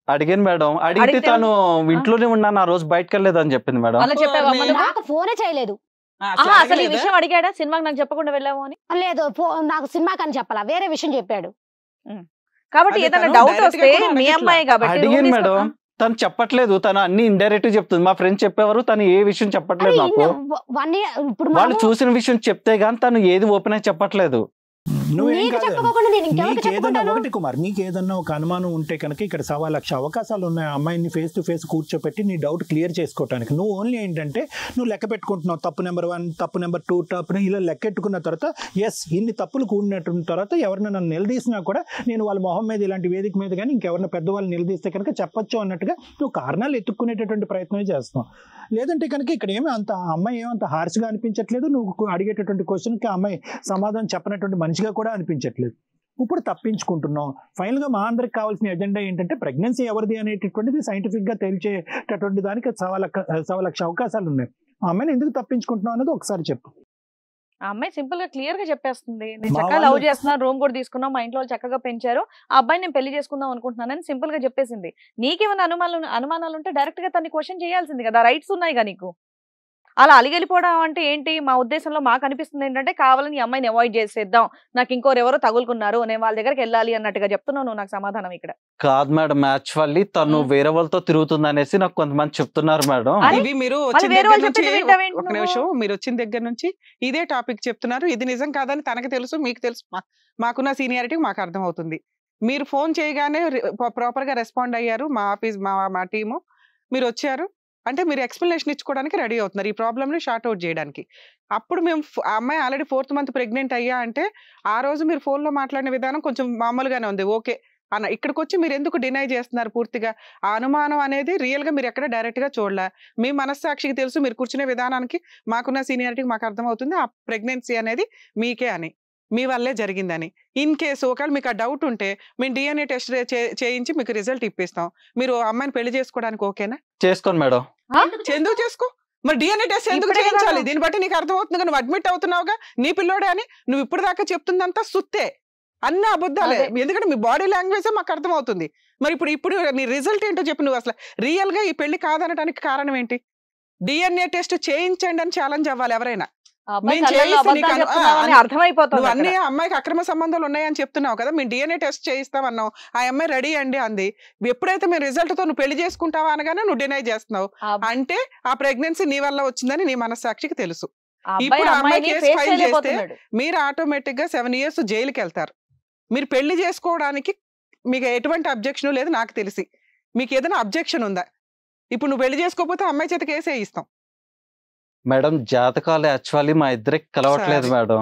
అడిగాను మేడం. అడిగితే తను ఇంట్లోనే ఉన్నాను, ఆ రోజు బయటకు వెళ్ళలేదు అని చెప్పింది మేడం. అలా చెప్పావా? నాకు ఫోనే చేయలేదు. అసలు ఈ విషయం అడిగాడా సినిమాకి నాకు చెప్పకుండా వెళ్ళాము అని? లేదు, నాకు సినిమాకి అని చెప్పాలా, వేరే విషయం చెప్పాడు. కాబట్టి ఏదైనా డౌట్ వస్తే మీ అమ్మాయి కాబట్టి అడిగాను మేడం, తను చెప్పట్లేదు, తను అన్ని ఇండైరెక్ట్ చెప్తుంది. మా ఫ్రెండ్స్ చెప్పేవారు, తను ఏ విషయం చెప్పట్లేదు నాకు. వాళ్ళు చూసిన విషయం చెప్తే గానీ తను ఏది ఓపెన్ అయి చెప్పట్లేదు. నువ్వేం నీకు కాదు, చెప్పుకోకుండా నేను ఇంకెవరికి నీకు ఏదన్నా చెప్పుకుంటాను? ఒకటి కుమార్, నీకు ఏదన్నా ఒక అనుమానం ఉంటే కనుక ఇక్కడ 1,00,000 అవకాశాలు ఉన్నాయి అమ్మాయిని ఫేస్ టు ఫేస్ కూర్చోపెట్టి నీ డౌట్ క్లియర్ చేసుకోవడానికి. నువ్వు ఓన్లీ ఏంటంటే నువ్వు లెక్క పెట్టుకుంటున్నావు, తప్పు నెంబర్ 1, తప్పు నెంబర్ 2, తప్పు ఇలా లెక్కెట్టుకున్న తర్వాత ఎస్ ఇన్ని తప్పులు కూడినట్టు తర్వాత ఎవరిని నన్ను నిలదీసినా కూడా నేను వాళ్ళ మొహం మీద ఇలాంటి వేదిక మీద కానీ ఇంకెవరిని పెద్దవాళ్ళు నిలదీస్తే కనుక చెప్పొచ్చు అన్నట్టుగా నువ్వు కారణాలు ఎత్తుక్కునేటటువంటి ప్రయత్నమే చేస్తున్నావు. లేదంటే కనుక ఇక్కడ ఏమీ అంత అమ్మాయి ఏమంత హార్ష్గా అనిపించట్లేదు, నువ్వు అడిగేటటువంటి క్వశ్చన్కి అమ్మాయి సమాధానం చెప్పినటువంటి మనిషిగా కూడా అనిపించట్లేదు. ఇప్పుడు తప్పించుకుంటున్నాం. ఫైనల్గా మా అందరికి కావాల్సిన ఎజెండా ఏంటంటే ప్రెగ్నెన్సీ ఎవరిది అనేటటువంటిది సైంటిఫిక్గా తెలిసేటటువంటి దానికి 1,00,000 అవకాశాలు ఉన్నాయి. ఆ అమ్మాయిని ఎందుకు తప్పించుకుంటున్నాం అనేది ఒకసారి చెప్పు. ఆ అమ్మాయి సింపుల్ గా క్లియర్ గా చెప్పేస్తుంది, నేను మా చక్కగా లవ్ వాళ్ళు- చేస్తున్నాను, రూమ్ కూడా తీసుకున్నాం, మా ఇంట్లో వాళ్ళు చక్కగా పెంచారు, ఆ అబ్బాయి నేను పెళ్లి చేసుకుందాం అనుకుంటున్నానని సింపుల్ గా చెప్పేసింది. నీకేమైనా అనుమానాలు ఉంటే డైరెక్ట్ గా తన్ని క్వశ్చన్ చేయాల్సింది కదా, రైట్స్ ఉన్నాయిగా నీకు. అలా అలిగెళ్ళిపోవడం అంటే ఏంటి? మా ఉద్దేశంలో మాకు అనిపిస్తుంది ఏంటంటే కావాలని ఈ అమ్మాయిని అవాయిడ్ చేసేద్దాం, నాకు ఇంకోరెవరో తగులుకున్నారు, నేను వాళ్ళ దగ్గరికి వెళ్ళాలి అన్నట్టుగా చెప్తున్నావు నువ్వు నాకు సమాధానం ఇక్కడ. కాదు మేడం, యాక్చువల్లీ తను వేరే వాళ్ళతో తిరుగుతుంది అనేసి నాకు కొంతమంది చెప్తున్నారు మేడం. అరే, ఇవి మీరు మళ్ళీ వచ్చిన వేరే దగ్గర వాళ్ళు నుంచి చెప్పింది వింటావేంటి ఒక నువ్వు? నిమిషం, మీరు వచ్చిన దగ్గర నుంచి ఇదే టాపిక్ చెప్తున్నారు. ఇది నిజం కాదని తనకు తెలుసు, మీకు తెలుసు, మాకున్న సీనియారిటీ మాకు అర్థం అవుతుంది. మీరు ఫోన్ చేయగానే ప్రాపర్ గా రెస్పాండ్ అయ్యారు, మా ఆఫీస్ మా టీము. మీరు వచ్చారు అంటే మీరు ఎక్స్ప్లెనేషన్ ఇచ్చుకోవడానికి రెడీ అవుతున్నారు, ఈ ప్రాబ్లమ్ ని షార్ట్ అవుట్ చేయడానికి. అప్పుడు మేము ఆ అమ్మాయి ఆల్రెడీ 4th మంత్ ప్రెగ్నెంట్ అయ్యా అంటే ఆ రోజు మీరు ఫోన్ లో మాట్లాడిన విధానం కొంచెం మామూలుగానే ఉంది, ఓకే అన్న. ఇక్కడికి వచ్చి మీరు ఎందుకు డినై చేస్తున్నారు పూర్తిగా? ఆ అనుమానం అనేది రియల్ గా మీరు ఎక్కడ డైరెక్ట్ గా చూడలే. మీ మనస్సాక్షికి తెలుసు, మీరు కూర్చునే విధానానికి మాకున్న సీనియారిటీకి మాకు అర్థమవుతుంది ఆ ప్రెగ్నెన్సీ అనేది మీకే అని, మీ వల్లే జరిగిందని. ఇన్ కేసు ఒకవేళ మీకు ఆ డౌట్ ఉంటే మేము DNA టెస్ట్ చేయించి మీకు రిజల్ట్ ఇప్పిస్తాం. మీరు అమ్మాయిని పెళ్లి చేసుకోవడానికి ఓకేనా? చేసుకోండి మేడం. ఎందుకు చేసుకో? మరి DNA టెస్ట్ ఎందుకు ఇప్పుడే కదా చేయించాలి? దీన్ని బట్టి నీకు అర్థమవుతుంది, నువ్వు అడ్మిట్ అవుతున్నావుగా, నీ పిల్లోడే అని. నువ్వు ఇప్పుడు దాకా చెప్తుందంతా సుత్తే, అన్ని అబద్ధాలే. ఎందుకంటే మీ బాడీ లాంగ్వేజ్ మాకు అర్థమవుతుంది. మరి ఇప్పుడు నీ రిజల్ట్ ఏంటో చెప్పి, నువ్వు అసలు రియల్ గా ఈ పెళ్లి కాదనడానికి కారణం ఏంటి? DNA టెస్ట్ చేయించండి అని ఛాలెంజ్ అవ్వాలి ఎవరైనా. ఆ అబ్బాయి నేను కళ్ళల్లో చేయిస్తే అబద్ధాలు నీకు చెప్తున్నావని అర్థమైపోతుంది నువ్వు అన్ని అక్కడ. అమ్మాయికి అక్రమ సంబంధాలు ఉన్నాయని చెప్తున్నావు కదా, మేము DNA టెస్ట్ చేయిస్తామన్నావు, ఆ అమ్మాయి రెడీ అండి అంది. ఎప్పుడైతే మేము రిజల్ట్ తో నువ్వు పెళ్లి చేసుకుంటావా అనగానే నువ్వు డినై చేస్తున్నావు. అంటే ఆ ప్రెగ్నెన్సీ నీ వల్ల వచ్చిందని నీ మనస్సాక్షికి తెలుసు. ఆ అబ్బాయి ఇప్పుడు అమ్మాయి అమ్మాయిని కేసు ఫేస్ ఫైల్ చేస్తే చేయలేకపోతున్నాడు. మీరు ఆటోమేటిక్ గా 7 years జైలుకి వెళ్తారు. మీరు పెళ్లి చేసుకోవడానికి మీకు ఎటువంటి అబ్జెక్షన్ లేదు నాకు తెలిసి. మీకు ఏదైనా అబ్జెక్షన్ ఉందా? ఇప్పుడు నువ్వు పెళ్లి చేసుకోకపోతే అమ్మాయి చేత కేసే ఇస్తాం. మేడం జాతకాలు యాక్చువల్లీ మా ఇద్దరికి కలవట్లేదు మేడం.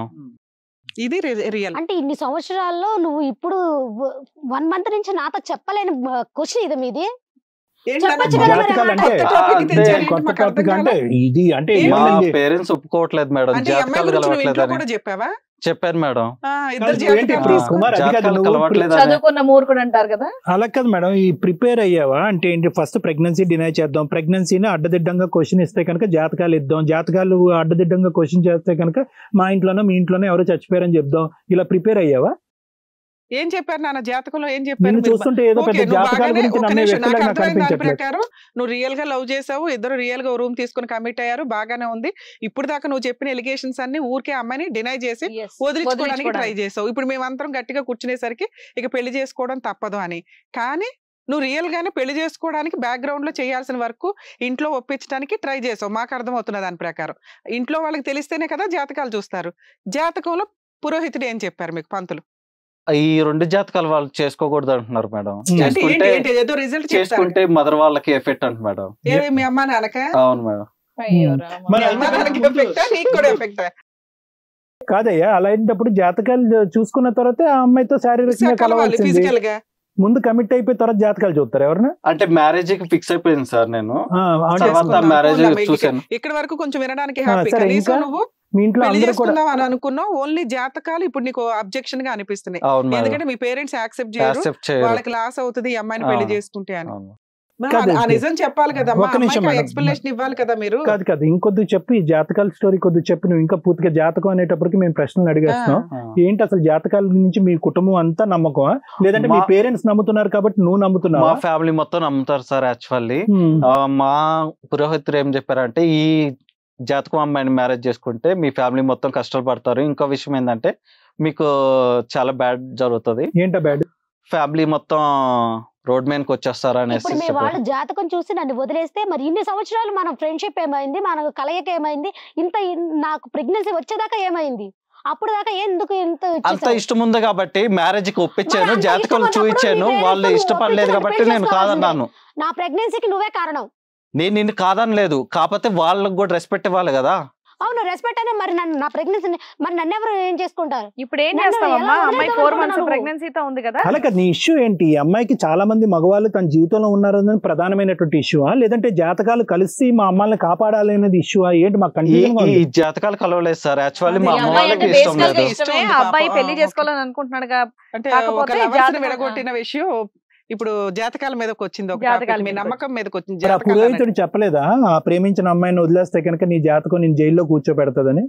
ఇది రియల్. అంటే ఇన్ని సంవత్సరాల్లో నువ్వు ఇప్పుడు 1 month నుంచి నాతో చెప్పలేని క్వశ్చన్ ఇది మీది. చెప్పొచ్చు కదా మరి జాతకాలు అన్నమాట. అంటే కొత్త topic అంటే తెచ్చారు, కొత్త మాకు అర్థం టాపిక్ అంటే కాలే. ఇది అంటే మా ఏమైంది? పేరెంట్స్ ఒప్పుకోవట్లేదు మేడం, అంటే ఈ అమ్మాయి జాతకాలు గురించి నువ్వు కలవట్లేదు ఇంట్లో అని. కూడా చెప్పావా? చెప్పాను మేడం. ఇద్దరు కాదు, ఏంటి ఇప్పుడు జాతకాలు కుమార్ అది కాదు, జాతకాలు నువ్వు కలవట్లేదు అని. చదువుకున్న మూర్ఖుడు అంటారు కదా. అలా కాదు మేడం, ఈ ప్రిపేర్ అయ్యావా అంటే ఏంటి? ఫస్ట్ ప్రెగ్నెన్సీ డినై చేద్దాం, ప్రెగ్నెన్సీని అడ్డదిడ్డంగా క్వశ్చన్ ఇస్తే కనుక జాతకాలు ఇద్దాం, జాతకాలు అడ్డదిడ్డంగా క్వశ్చన్ చేస్తే కనుక మా ఇంట్లోనో మీ ఇంట్లోనో ఎవరో చచ్చిపోయారని చెప్దాం, ఇలా ప్రిపేర్ అయ్యావా? ఏం చెప్పారు నాన్న జాతకంలో? ఏం చెప్పారు? నిన్ను మీరు చూస్తుంటే ఏదో ఓకే, పెద్ద నువ్వు జాతకాల బాగానే గురించి ఒక నమ్మే నిమిషం, నాకు వ్యక్తిలాగా నాకు అర్థమైన దాని అనిపించట్లేదు. ప్రకారం నువ్వు రియల్ గా లవ్ చేసావు, ఇద్దరు రియల్ గా రూమ్ తీసుకుని కమిట్ అయ్యారు, బాగానే ఉంది. ఇప్పుడు దాకా నువ్వు చెప్పిన ఎలిగేషన్స్ అన్ని ఊరికే అమ్మాయిని డినై చేసి Yes. వదిలించుకోవడానికి ట్రై వదిలించుకోవడానికి. చేసావు. ఇప్పుడు మేమంతరం గట్టిగా కూర్చునేసరికి ఇక పెళ్లి చేసుకోవడం తప్పదు అని. కానీ నువ్వు రియల్ గానే పెళ్లి చేసుకోవడానికి బ్యాక్గ్రౌండ్ లో చేయాల్సిన వరకు ఇంట్లో ఒప్పించడానికి ట్రై చేసావు, మాకు అర్థమవుతున్న దాని ప్రకారం. ఇంట్లో వాళ్ళకి తెలిస్తేనే కదా జాతకాలు చూస్తారు. జాతకంలో పురోహితుడు ఏం చెప్పారు మీకు పంతులు? ఈ 2 జాతకాలు వాళ్ళు చేసుకోకూడదు అంటున్నారు మేడం. అంటే ఏంటి చేసుకుంటే ఏంటి ఏదో రిజల్ట్ చేస్తారు. చేసుకుంటే మదర్ వాళ్ళకి ఎఫెక్ట్ అంట మేడం. మీ అమ్మ నాన్నక? అవును మేడం. అయ్యో మరి రామ. మీ అమ్మ నాన్నకి ఎఫెక్టా, నీకు కూడా ఎఫెక్టా? కాదయ్యా, అలా అయినప్పుడు జాతకాలు చూసుకున్న తర్వాత ఆ అమ్మాయితో శారీరకంగా కలవాల్సింది. ఫిజికల్ గా ముందు కమిట్ అయిపోయి తర్వాత జాతకాలు చూస్తారు ఎవరన్నా? అంటే మ్యారేజ్ కి ఫిక్స్ అయిపోయింది సార్ నేను. అంటే తర్వాత చేసుకుందాం, మ్యారేజ్ పోన్లే, చూసాను. ఇక్కడ వరకు కొంచెం వినడానికి హ్యాపీ. సరే, కనీసం ఇంకా నువ్వు మీ ఇంట్లో పెళ్లి అందరూ కూడా చేసుకుందాం అని అనుకున్నావు. ఓన్లీ జాతకాలు ఇప్పుడు నీకు అబ్జెక్షన్ గా అనిపిస్తున్నాయి. అవును మేడం. ఎందుకంటే మీ పేరెంట్స్ యాక్సెప్ట్ చేయరు, యాక్సెప్ట్ చేయరు. వాళ్ళకి లాస్ అవుతుంది ఈ అమ్మాయిని పెళ్లి ఆ. చేసుకుంటే అని. అవును. మరి కాదు, ఆ నిజం చెప్పాలి కదా, ఒక్క నిమిషం మేడం. ఎక్స్ప్లెనేషన్ ఇవ్వాలి కదా మీరు. కాదు ఇంకొద్ది చెప్పు, ఈ జాతకాల స్టోరీ కొద్ది చెప్పు. నువ్వు ఇంకా పూర్తిగా జాతకం అనేటప్పటికి మేము ప్రశ్నలు అడిగేస్తున్నాం. ఆ. ఏంటి అసలు జాతకాల నుంచి మీ కుటుంబం అంతా నమ్మకమా, లేదంటే మీ పేరెంట్స్ నమ్ముతున్నారు కాబట్టి నువ్వు మా నమ్ముతున్నావా? ఫ్యామిలీ మొత్తం నమ్ముతారు సార్. యాక్చువల్లీ మా పురోహితుడు ఏం చెప్పారంటే, ఈ జాతకం అమ్మాయిని మ్యారేజ్ చేసుకుంటే మీ ఫ్యామిలీ మొత్తం కష్టాలు పడతారు. ఇంకో విషయం ఏంటంటే మీకు చాలా బ్యాడ్ జరుగుతుంది, ఏంటా బ్యాడ్? ఫ్యామిలీ మొత్తం రోడ్ మీదకి వచ్చేస్తారు అనేసి ఇప్పుడు మీ వాళ్ళు జాతకం చూసి నన్ను వదిలేస్తే మరి ఇన్ని సంవత్సరాలు మన ఫ్రెండ్షిప్ ఏమైంది, మన కలయిక ఏమైంది, నాకు ప్రెగ్నెన్సీ వచ్చేదాకా ఏమైంది? అప్పుడు దాకా ఎందుకు ఇంత అంత ఇచ్చేసావు? ఇష్టం ఉంది కాబట్టి మ్యారేజ్ కి ఒప్పించాను, మరి అంత జాతకాలు ఇష్టం ఉన్నప్పుడు చూపించాను, నీ వాళ్ళు parents ఇష్టపడలేదు ఒప్పించమని కాబట్టి పెళ్లి నేను చేసుకోవాల్సిందే. కాదన్నాను. నా ప్రెగ్నెన్సీకి నువ్వే కారణం. నేను నిన్ను కాదనలేదు, కాకపోతే వాళ్ళకి కూడా రెస్పెక్ట్ ఇవ్వాలి కదా. అవును రెస్పెక్ట్ అనే, మరి నన్ను నా ప్రెగ్నెన్సీ మరి నన్ను ఎవరు ఏం చేసుకుంటారు? ఇప్పుడు ఏం నన్ను చేస్తావమ్మా? ఎలా అమ్మాయి వదిలేద్దాం 4 months అనుకున్నావు? ప్రెగ్నెన్సీతో ఉంది కదా. అలాగే నీ ఇష్యూ ఏంటి? ఈ అమ్మాయికి చాలా మంది మగవాళ్ళు తన జీవితంలో ఉన్నారని ప్రధానమైనటువంటి ఇష్యూవా, లేదంటే జాతకాలు కలిసి మా అమ్మాయిని కాపాడాలి అనేది ఇష్యూవా ఏంటి? మాకు ఈ కన్ఫ్యూజన్ గా ఈ ఉంది. జాతకాలు కలవలేదు సార్. యాక్చువల్లీ అదే మా ఈ అమ్మ అమ్మాయి వాళ్ళకి అంటే ఇష్టం basically లేదు. ఇష్టం ఇష్టమే, ఉంది ఆ అబ్బాయి పాపం. పెళ్లి చేసుకోవాలని అనుకుంటున్నాడుగా. అంటే కాకపోతే ఒక లవర్స్ జాతకం- విడగొట్టిన విషయం ఇప్పుడు జాతకాల మీదకి వచ్చింది, ఒక జాతకాల topic. మీ మీదకి నమ్మకం మీదకి వచ్చింది. మరి ఆ జాతకాలు అన్నట్టు. పురోహితుడు చెప్పలేదా ఆ ప్రేమించిన అమ్మాయిని వదిలేస్తే కనుక నీ జాతకం నేను జైల్లో కూర్చోబెడతదని?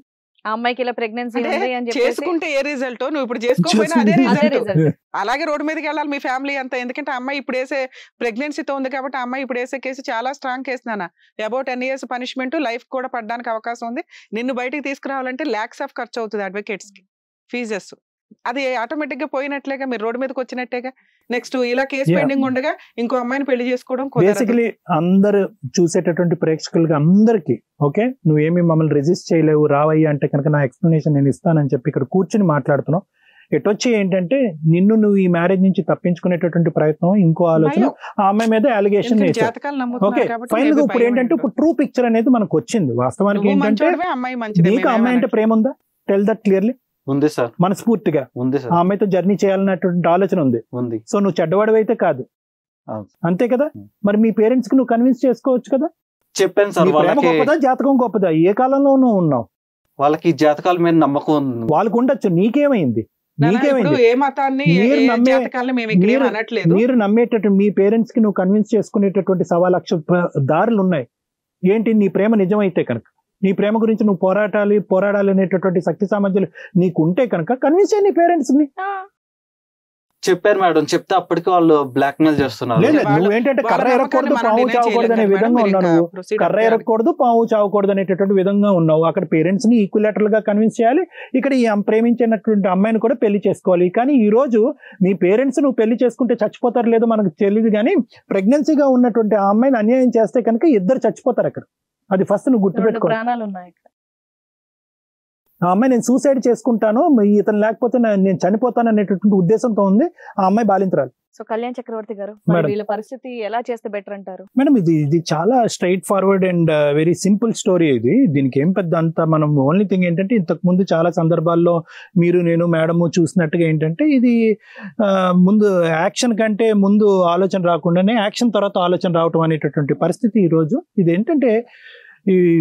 ఆ అమ్మాయికి ఇలా ప్రెగ్నెన్సీ అంటే ఉంది అని చెప్పేసి చేసుకుంటే ఏ రిజల్ట్, నువ్వు ఇప్పుడు చేసుకోకపోయినా అదే అదే రిజల్ట్. రిజల్ట్. అలాగే రోడ్డు మీదకి వెళ్ళాలి మీ ఫ్యామిలీ అంతా. ఎందుకంటే ఆ అమ్మాయి ఇప్పుడు వేసే ప్రెగ్నెన్సీతో ఉంది కాబట్టి ఆ అమ్మాయి ఇప్పుడు వేసే కేసు చాలా స్ట్రాంగ్ కేసు నాన్న. అబౌట్ 10 years పనిష్మెంట్, లైఫ్ కూడా పడడానికి అవకాశం ఉంది. నిన్ను బయటికి తీసుకురావాలంటే lakhs of ఖర్చు అవుతుంది అడ్వకేట్స్ కి, ఫీజెస్. అది ఆటోమేటిక్ గా పోయినట్లేగా, మీరు రోడ్డు మీదకి వచ్చినట్టేగా. నెక్స్ట్ ఇలా కేసు Yeah. పెండింగ్ ఉండగా ఇంకో అమ్మాయిని పెళ్లి చేసుకోవడం కుదరదు. బేసికలీ అందరు చూసేటటువంటి ప్రేక్షకులుగా అందరికి ఓకే, నువ్వేమి మమ్మల్ని రెజిస్ట్ చేయలేవు, రావయ్యా అంటే కనుక నా ఎక్స్ప్లెనేషన్ నేను ఇస్తానని చెప్పి ఇక్కడ కూర్చుని మాట్లాడుతున్నావు. ఎటొచ్చి ఏంటంటే నిన్ను నువ్వు ఈ మ్యారేజ్ నుంచి తప్పించుకునేటటువంటి ప్రయత్నం, ఇంకో ఆలోచన, భయం. ఆ అమ్మాయి మీద అలిగేషన్ ఎందుకంటే వేశారు. జాతకాలు ఓకే నమ్ముతున్నారు కాబట్టి ఫైనల్ గా maybe ఇప్పుడు భయం ఏంటంటే ఉంటుంది. ఇప్పుడు ట్రూ పిక్చర్ అనేది మనకు వచ్చింది. వాస్తవానికి నువ్వు ఏంటంటే మంచోడివే, అమ్మాయి మంచిదే, నీకు ఆ అమ్మాయి అంటే ప్రేమ ఉందా? Tell that clearly. ఉంది సార్, మనస్ఫూర్తిగా ఉంది ఆ సార్, అమ్మాయితో జర్నీ చేయాలన్నటువంటి ఆలోచన ఉంది. ఉంది. సో నువ్వు చెడ్డవాడివి అయితే కాదు, అవును. అంతే కదా. మరి మీ పేరెంట్స్ కి నువ్వు కన్విన్స్ చేసుకోవచ్చు కదా. చెప్పాను సార్ నీ ప్రేమ వాళ్ళకి. గొప్పదా జాతకం గొప్పదా? ఏ కాలంలో నువ్వు ఉన్నావు? వాళ్ళకి ఈ జాతకాల మీద నమ్మకం ఉంది. వాళ్ళకు ఉండొచ్చు, నీకేమైంది? నాన్న, ఇప్పుడు నీకేమైంది? ఏ మతాన్ని మీరు ఏ నమ్మే- జాతకాలని మేము ఇక్కడ ఏం మీరు- అనట్లేదు. మీరు నమ్మేటట్టు మీ పేరెంట్స్ కి నువ్వు కన్విన్స్ చేసుకునేటటువంటి 1,00,000 దారులు ఉన్నాయి. ఏంటి? నీ ప్రేమ నిజమైతే కనుక, నీ ప్రేమ గురించి నువ్వు పోరాడాలి అనేటటువంటి శక్తి సామర్థ్యాలు నీకు ఉంటే కనుక కన్విన్స్ చేయి నీ పేరెంట్స్ ని. చెప్పారు మేడం, చెప్తే అప్పటికి వాళ్ళు బ్లాక్ మెయిల్ చేస్తున్నారు. లేదు వాళ్ళ- నువ్వేంటంటే వాళ్ళ కర్ర ఎరగకూడదు, నమ్మకాన్ని మనం పాము deny చావకూడదు అనే చేయలేం కదా విధంగా మేడం, ఉన్నావు. మీరు నువ్వు ఇంకా proceed కర్ర అవ్వాలి. ఎరగకూడదు, పాము చావకూడదు అనేటటువంటి విధంగా ఉన్నావు. అక్కడ పేరెంట్స్ ని ఈక్విలేటరల్ గా కన్విన్స్ చేయాలి, ఇక్కడ ఈ ప్రేమించినటువంటి అమ్మాయిని కూడా పెళ్లి చేసుకోవాలి. కానీ ఈ రోజు మీ పేరెంట్స్ నువ్వు పెళ్లి చేసుకుంటే చచ్చిపోతారు లేదో మనకు తెలియదు, కానీ ప్రెగ్నెన్సీగా ఉన్నటువంటి ఆ అమ్మాయిని అన్యాయం చేస్తే కనుక ఇద్దరు చచ్చిపోతారు అక్కడ. అది ఫస్ట్ నువ్వు 2 గుర్తుపెట్టుకో. ప్రాణాలు ఉన్నాయి ఇక్కడ. ఆ అమ్మాయి నేను సూసైడ్ చేసుకుంటాను, ఇతను లేకపోతే నేను చనిపోతాను అనేటటువంటి ఉద్దేశంతో ఉంది ఆ అమ్మాయి బాలింతరాలు. సో కళ్యాణ్ చక్రవర్తి గారు, మరి మేడం. వీళ్ళ పరిస్థితి ఎలా చేస్తే బెటర్ అంటారు? మేడం ఇది చాలా straight forward and very simple story. దీనికి ఏం పెద్ద అంత, మనం ఓన్లీ థింగ్ ఏంటంటే ఇంతకు ముందు చాలా సందర్భాల్లో మీరు నేను మేడము చూసినట్టుగా ఏంటంటే ఇది ముందు యాక్షన్ కంటే ముందు ఆలోచన రాకుండానే యాక్షన్ తర్వాత ఆలోచన రావటం అనేటటువంటి పరిస్థితి ఈ రోజు. ఇది ఏంటంటే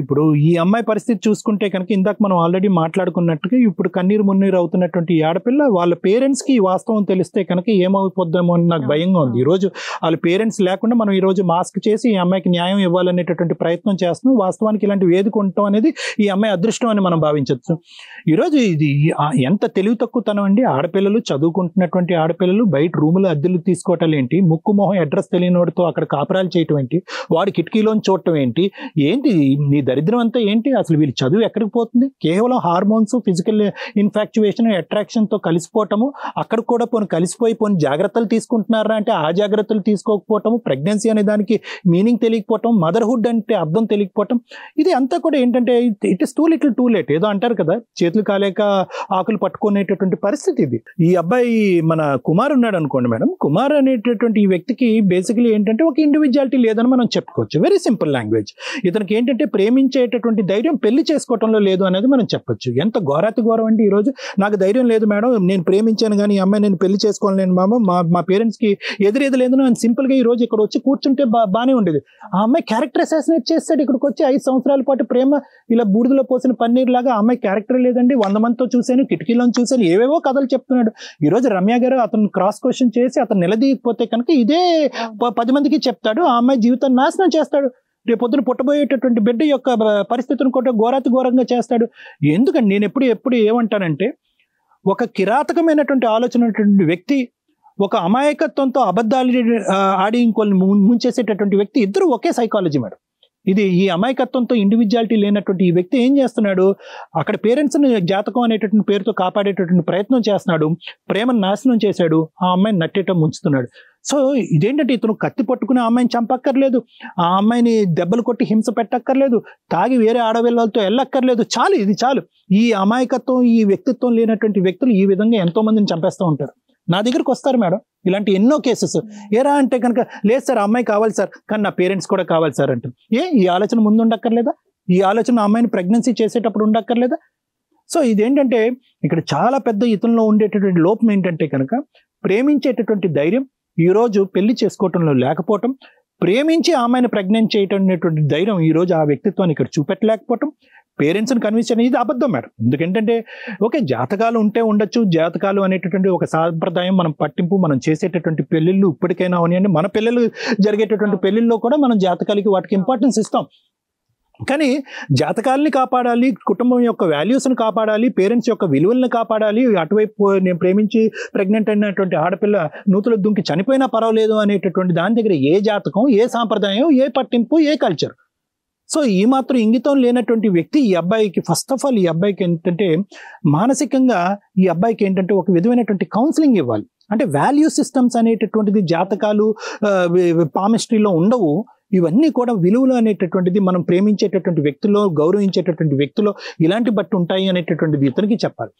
ఇప్పుడు ఈ అమ్మాయి పరిస్థితి చూసుకుంటే కనుక ఇందాక మనం ఆల్రెడీ మాట్లాడుకున్నట్టుగా ఇప్పుడు కన్నీరు మున్నీరు అవుతున్నటువంటి ఈ ఆడపిల్ల వాళ్ళ పేరెంట్స్ కి ఈ వాస్తవం తెలిస్తే కనుక ఏమైపోద్దామో అని నాకు భయంగా ఉంది. ఈ రోజు వాళ్ళ పేరెంట్స్ లేకుండా మనం ఈ రోజు మాస్క్ చేసి ఈ అమ్మాయికి న్యాయం ఇవ్వాలనేటటువంటి ప్రయత్నం చేస్తున్నాం. వాస్తవానికి ఇలాంటి వేదిక ఉండటం అనేది ఈ అమ్మాయి అదృష్టం అని మనం భావించవచ్చు. ఈరోజు ఇది ఎంత తెలివి తక్కువతనం అండి. ఆడపిల్లలు, చదువుకుంటున్నటువంటి ఆడపిల్లలు బయట రూములు అద్దెలు తీసుకోవటాలు ఏంటి, ముక్కు మొహం అడ్రస్ తెలియని వాడితో అక్కడ కాపురాలు చేయటం ఏంటి, వాడి కిటికీలోని చూడటం ఏంటి, నీ దరిద్రం అంతా ఏంటి? అసలు వీళ్ళు చదువు ఎక్కడికి పోతుంది? కేవలం హార్మోన్స్, ఫిజికల్ ఇన్ఫాక్చువేషన్, అట్రాక్షన్ తో కలిసిపోవటము. అక్కడ కూడా పోనీ కలిసిపోయి పోనీ జాగ్రత్తలు తీసుకుంటున్నారా అంటే ఆ జాగ్రత్తలు తీసుకోకపోవటము, ప్రెగ్నెన్సీ అనే దానికి మీనింగ్ తెలియకపోవటం, మదర్హుడ్ అంటే అర్థం తెలియకపోవటం, ఇది అంతా కూడా ఏంటంటే it is two little too late. ఏదో అంటారు కదా, చేతులు కాలేక ఆకులు పట్టుకునేటటువంటి పరిస్థితి ఇది. ఈ అబ్బాయి మన కుమార్ ఉన్నాడు అనుకోండి మేడం, కుమార్ అనేటటువంటి ఈ వ్యక్తికి బేసికలీ ఏంటంటే ఒక ఇండివిజువాలిటీ లేదని మనం చెప్పుకోవచ్చు. Very simple language. ఇతనికి ఏంటంటే ప్రేమించేటటువంటి ధైర్యం పెళ్లి చేసుకోవటంలో లేదు అనేది మనం చెప్పొచ్చు. ఎంత ఘోరాతి ఘోరం అంటే ఈ రోజు నాకు ధైర్యం లేదు మేడం, నేను ప్రేమించాను కానీ ఈ అమ్మాయి నేను పెళ్లి చేసుకోలేను మామ, మా పేరెంట్స్ కి ఎదురేది లేదు అని సింపుల్ గా ఈ రోజు ఇక్కడ వచ్చి కూర్చుంటే బానే ఉండేది. ఆ అమ్మాయి క్యారెక్టర్ అసాసినేట్ చేస్తాడు. ఇక్కడికి వచ్చి 5 సంవత్సరాల పాటు ప్రేమ ఇలా బూడిదలో పోసిన పన్నీర్ లాగా ఆ అమ్మాయి క్యారెక్టర్ లేదండి, 100 మందితో చూశాను, కిటికీలో చూశాను, ఏవేవో కథలు చెప్తున్నాడు. ఈ రోజు రమ్య గారు అతను క్రాస్ క్వశ్చన్ చేసి అతను నిలదీయకపోతే కనుక ఇదే 10 మందికి చెప్తాడు, ఆ అమ్మాయి జీవితాన్ని నాశనం చేస్తాడు. రేపు పొద్దున పుట్టబోయేటటువంటి బిడ్డ యొక్క పరిస్థితిని కూడా ఘోరాతి ఘోరంగా చేస్తాడు. ఎందుకంటే నేను ఎప్పుడు ఏమంటానంటే, ఒక కిరాతకమైనటువంటి ఆలోచన ఉన్నటువంటి వ్యక్తి, ఒక అమాయకత్వంతో అబద్ధాలు ఆడి ఇంకొన్ని ముంచేసేటటువంటి వ్యక్తి, ఇద్దరు ఒకే సైకాలజీ మేడం. ఇది ఈ అమాయకత్వంతో ఇండివిజువాలిటీ లేనటువంటి ఈ వ్యక్తి ఏం చేస్తున్నాడు, అక్కడ పేరెంట్స్ని జాతకం అనేటటువంటి పేరుతో కాపాడేటటువంటి ప్రయత్నం చేస్తున్నాడు, ప్రేమను నాశనం చేశాడు, ఆ అమ్మాయిని నట్టేయటం ముంచుతున్నాడు. సో ఇదేంటంటే ఇతను కత్తి పట్టుకుని ఆ అమ్మాయిని చంపక్కర్లేదు, ఆ అమ్మాయిని దెబ్బలు కొట్టి హింస పెట్టక్కర్లేదు, తాగి వేరే ఆడపిల్లలతో వెళ్ళక్కర్లేదు, చాలు ఇది చాలు. ఈ అమాయకత్వం ఈ వ్యక్తిత్వం లేనటువంటి వ్యక్తులు ఈ విధంగా ఎంతో మందిని చంపేస్తూ ఉంటారు. నా దగ్గరికి వస్తారు మేడం ఇలాంటి ఎన్నో కేసెస్. ఏరా అంటే కనుక లేదు సార్ అమ్మాయి కావాలి సార్, కానీ నా పేరెంట్స్ కూడా కావాలి సార్ అంటారు. ఈ ఆలోచన ముందు ఉండక్కర్లేదా? ఈ ఆలోచన అమ్మాయిని ప్రెగ్నెన్సీ చేసేటప్పుడు ఉండక్కర్లేదా? సో ఇదేంటంటే ఇక్కడ చాలా పెద్ద ఇతనిలో ఉండేటటువంటి లోపం ఏంటంటే కనుక ప్రేమించేటటువంటి ధైర్యం ఈరోజు పెళ్లి చేసుకోవటంలో లేకపోవటం, ప్రేమించి అమ్మాయిని ప్రెగ్నెంట్ చేయటం అనేటువంటి ధైర్యం ఈరోజు ఆ వ్యక్తిత్వాన్ని ఇక్కడ చూపెట్టలేకపోవటం, పేరెంట్స్ని కన్విన్స్ అనేది ఇది అబద్ధం మేడం. ఎందుకంటే ఓకే జాతకాలు ఉంటే ఉండొచ్చు, జాతకాలు అనేటటువంటి ఒక సాంప్రదాయం మనం పట్టింపు మనం చేసేటటువంటి పెళ్ళిళ్ళు ఇప్పటికైనా అవనివ్వండి, మన పిల్లలు జరిగేటటువంటి పెళ్ళిళ్ళలో కూడా మనం జాతకాలకి వాటికి ఇంపార్టెన్స్ ఇస్తాం. కానీ జాతకాలని కాపాడాలి, కుటుంబం యొక్క వాల్యూస్ని కాపాడాలి, పేరెంట్స్ యొక్క విలువలను కాపాడాలి, అటువైపు నేను ప్రేమించి ప్రెగ్నెంట్ అయినటువంటి ఆడపిల్ల నూతులు దుంకి చనిపోయినా పర్వాలేదు అనేటటువంటి దాని దగ్గర ఏ జాతకం, ఏ సాంప్రదాయం, ఏ పట్టింపు, ఏ కల్చర్. సో ఈ మాత్రం ఇంగితం లేనటువంటి వ్యక్తి ఈ అబ్బాయికి ఫస్ట్ ఆఫ్ ఆల్ ఈ అబ్బాయికి ఏంటంటే మానసికంగా ఈ అబ్బాయికి ఏంటంటే ఒక విధమైనటువంటి కౌన్సిలింగ్ ఇవ్వాలి. అంటే వాల్యూ సిస్టమ్స్ అనేటటువంటిది జాతకాలు పామిస్ట్రీలో ఉండవు. ఇవన్నీ కూడా విలువలు అనేటటువంటిది మనం ప్రేమించేటటువంటి వ్యక్తిలో, గౌరవించేటటువంటి వ్యక్తిలో ఇలాంటి బట్టి ఉంటాయి అనేటటువంటిది ఇతనికి చెప్పాలి.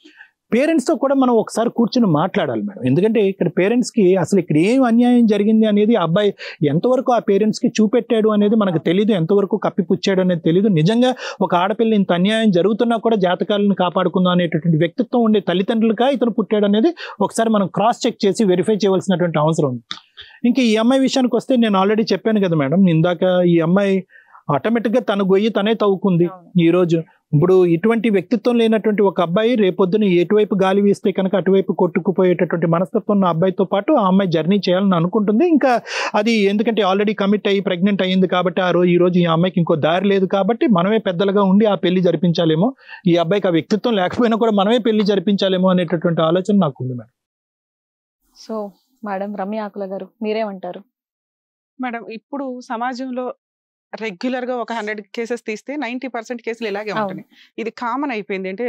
పేరెంట్స్తో కూడా మనం ఒకసారి కూర్చొని మాట్లాడాలి మేడం. ఎందుకంటే ఇక్కడ పేరెంట్స్కి అసలు ఇక్కడ ఏం అన్యాయం జరిగింది అనేది అబ్బాయి ఎంతవరకు ఆ పేరెంట్స్కి చూపెట్టాడు అనేది మనకు తెలియదు, ఎంతవరకు కప్పిపుచ్చాడు అనేది తెలియదు. నిజంగా ఒక ఆడపిల్ల ఇంత అన్యాయం జరుగుతున్నా కూడా జాతకాలను కాపాడుకుందాం అనేటటువంటి వ్యక్తిత్వం ఉండే తల్లిదండ్రులుగా ఇతను పుట్టాడు అనేది ఒకసారి మనం క్రాస్ చెక్ చేసి వెరిఫై చేయవలసినటువంటి అవసరం ఉంది. ఇంకా ఈ అమ్మాయి విషయానికి వస్తే నేను ఆల్రెడీ చెప్పాను కదా మేడం ఇందాక, ఈ అమ్మాయి ఆటోమేటిక్గా తన గొయ్యి తనే తవ్వుకుంది. ఈరోజు ఇప్పుడు ఇటువంటి వ్యక్తిత్వం లేనటువంటి ఒక అబ్బాయి రేపొద్దున ఎటువైపు గాలి వీస్తే కనుక అటువైపు కొట్టుకుపోయేటటువంటి మనస్తత్వం ఉన్న అబ్బాయితో పాటు ఆ అమ్మాయి జర్నీ చేయాలని అనుకుంటుంది. ఇంకా అది ఎందుకంటే ఆల్రెడీ కమిట్ అయ్యి ప్రెగ్నెంట్ అయ్యింది కాబట్టి ఈ రోజు ఈ అమ్మాయికి ఇంకో దారి లేదు కాబట్టి మనమే పెద్దలుగా ఉండి ఆ పెళ్లి జరిపించాలేమో, ఈ అబ్బాయికి ఆ వ్యక్తిత్వం లేకపోయినా కూడా మనమే పెళ్లి జరిపించాలేమో అనేటటువంటి ఆలోచన నాకు ఉంది మేడం. సో మేడం రమ్య ఆకుల గారు మీరేమంటారు? మేడం ఇప్పుడు సమాజంలో రెగ్యులర్ గా ఒక 100 కేసెస్ తీస్తే 90% కేసులు ఇలాగే ఉంటున్నాయి. ఇది కామన్ అయిపోయింది. అంటే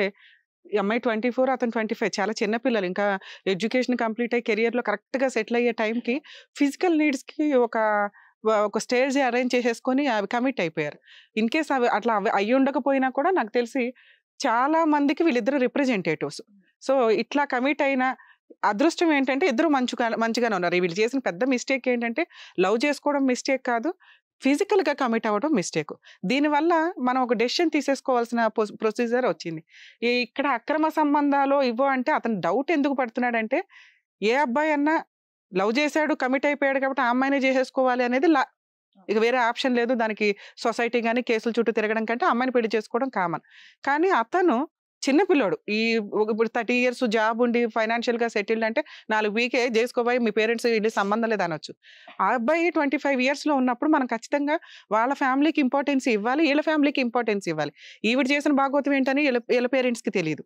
ఈ అమ్మాయి 24, అతను 25, చాలా చిన్న పిల్లలు. ఇంకా ఎడ్యుకేషన్ కంప్లీట్ అయ్యి కెరియర్ లో కరెక్ట్ గా సెటిల్ అయ్యే టైంకి ఫిజికల్ నీడ్స్ కి ఒక స్టేజ్ అరేంజ్ చేసేసుకొని అవి కమిట్ అయిపోయారు. ఇన్ కేస్ అవి అట్లా అయ్యి ఉండకపోయినా కూడా నాకు తెలిసి చాలా మందికి వీళ్ళిద్దరు రిప్రజెంటేటివ్స్. సో ఇట్లా కమిట్ అయిన అదృష్టం ఏంటంటే ఇద్దరు మంచిగానే ఉన్నారు. వీళ్ళు చేసిన పెద్ద మిస్టేక్ ఏంటంటే లవ్ చేసుకోవడం మిస్టేక్ కాదు, ఫిజికల్ గా కమిట్ అవ్వడం మిస్టేక్. దీనివల్ల మనం ఒక డెసిషన్ తీసేసుకోవాల్సిన ప్రొసీజర్ వచ్చింది. ఇక్కడ అక్రమ సంబంధాలు ఇవ్వ అంటే అతను డౌట్ ఎందుకు పడుతున్నాడంటే ఏ అబ్బాయి అన్నా లవ్ చేశాడు కమిట్ అయిపోయాడు కాబట్టి ఆ అమ్మాయినే చేసేసుకోవాలి అనేది ఇక వేరే ఆప్షన్ లేదు. దానికి సొసైటీ కానీ కేసుల చుట్టూ తిరగడం కంటే అమ్మాయిని పెళ్లి చేసుకోవడం కామన్. కానీ అతను చిన్నపిల్లోడు, ఇప్పుడు 30 years జాబ్ ఉండి ఫైనాన్షియల్ గా సెటిల్డ్ అంటే 4 వీకే చేసుకోబోయి మీ పేరెంట్స్ వీళ్ళు సంబంధం లేదు అనొచ్చు. ఆ అబ్బాయి 25 years లో ఉన్నప్పుడు మనం ఖచ్చితంగా వాళ్ళ ఫ్యామిలీకి ఇంపార్టెన్స్ ఇవ్వాలి, వీళ్ళ ఫ్యామిలీకి ఇంపార్టెన్స్ ఇవ్వాలి. ఈవిడ చేసిన భాగవతం ఏంటని వీళ్ళ పేరెంట్స్కి తెలియదు.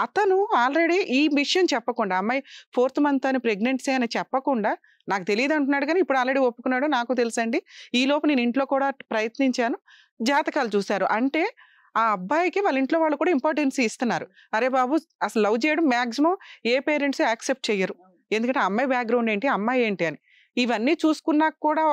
అతను ఆల్రెడీ ఈ విషయం చెప్పకుండా అమ్మాయి 4th month అని ప్రెగ్నెన్సీ అని చెప్పకుండా నాకు తెలియదు అంటున్నాడు. కానీ ఇప్పుడు ఆల్రెడీ ఒప్పుకున్నాడు, నాకు తెలుసండి, ఈ లోపు నేను ఇంట్లో కూడా ప్రయత్నించాను, జాతకాలు చూశారు అంటే ఆ అబ్బాయికి వాళ్ళ ఇంట్లో వాళ్ళు కూడా ఇంపార్టెన్స్ ఇస్తున్నారు. అరే బాబు అసలు లవ్ చేయడం మాక్సిమం ఏ పేరెంట్స్ యాక్సెప్ట్ చేయరు. ఎందుకంటే అమ్మాయి బ్యాక్గ్రౌండ్ ఏంటి, అమ్మాయి ఏంటి అని ఇవన్నీ చూసుకున్నాక కూడా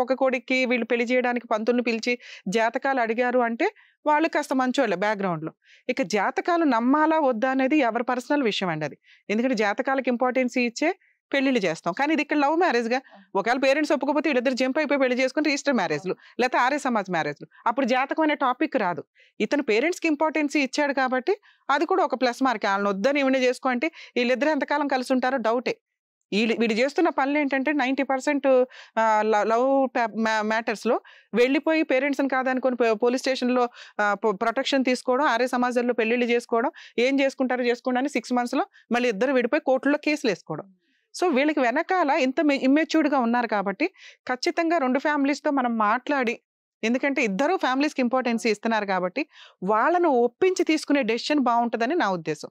ఒక కొడుక్కి వీళ్ళు పెళ్లి చేయడానికి పంతుల్ని పిలిచి జాతకాలు అడిగారు అంటే వాళ్ళు కాస్త మంచోళ్ళే బ్యాక్గ్రౌండ్లో. ఇక జాతకాలు నమ్మాలా వద్దా అనేది ఎవరి పర్సనల్ విషయం అండి అది. ఎందుకంటే జాతకాలకు ఇంపార్టెన్స్ ఇచ్చే పెళ్లిళ్ళు చేస్తాం. కానీ ఇది ఇక్కడ లవ్ మ్యారేజ్గా ఒకవేళ పేరెంట్స్ ఒప్పుకోకపోతే వీళ్ళిద్దరు జంప్ అయిపోయి పెళ్లి చేసుకుని రిజిస్టర్ మ్యారేజ్లు లేకపోతే ఆర్య సమాజ్ మ్యారేజ్లు, అప్పుడు జాతకం అనే టాపిక్ రాదు. ఇతను పేరెంట్స్కి ఇంపార్టెన్స్ ఇచ్చాడు కాబట్టి అది కూడా ఒక ప్లస్ మార్క్. వాళ్ళని వద్దని ఇవన్నీ చేసుకో అంటే వీళ్ళిద్దరు ఎంతకాలం కలిసి ఉంటారో డౌటే. వీడు చేస్తున్న పనులు ఏంటంటే 90% లవ్ మ్యాటర్స్లో వెళ్ళిపోయి పేరెంట్స్ని కాదనుకొని పోలీస్ స్టేషన్లో ప్రొటెక్షన్ తీసుకోవడం, ఆర్య సమాజంలో పెళ్లిళ్ళు చేసుకోవడం, ఏం చేసుకుంటారో చేసుకోండి అని 6 monthsలో మళ్ళీ ఇద్దరు విడిపోయి కోర్టులో కేసులు వేసుకోవడం. సో వీళ్ళకి వెనకాల ఇంత ఇమ్మెచ్యూర్డ్గా ఉన్నారు కాబట్టి ఖచ్చితంగా 2 ఫ్యామిలీస్తో మనం మాట్లాడి, ఎందుకంటే ఇద్దరు ఫ్యామిలీస్కి ఇంపార్టెన్స్ ఇస్తున్నారు కాబట్టి వాళ్ళను ఒప్పించి తీసుకునే డెసిషన్ బాగుంటుందని నా ఉద్దేశం.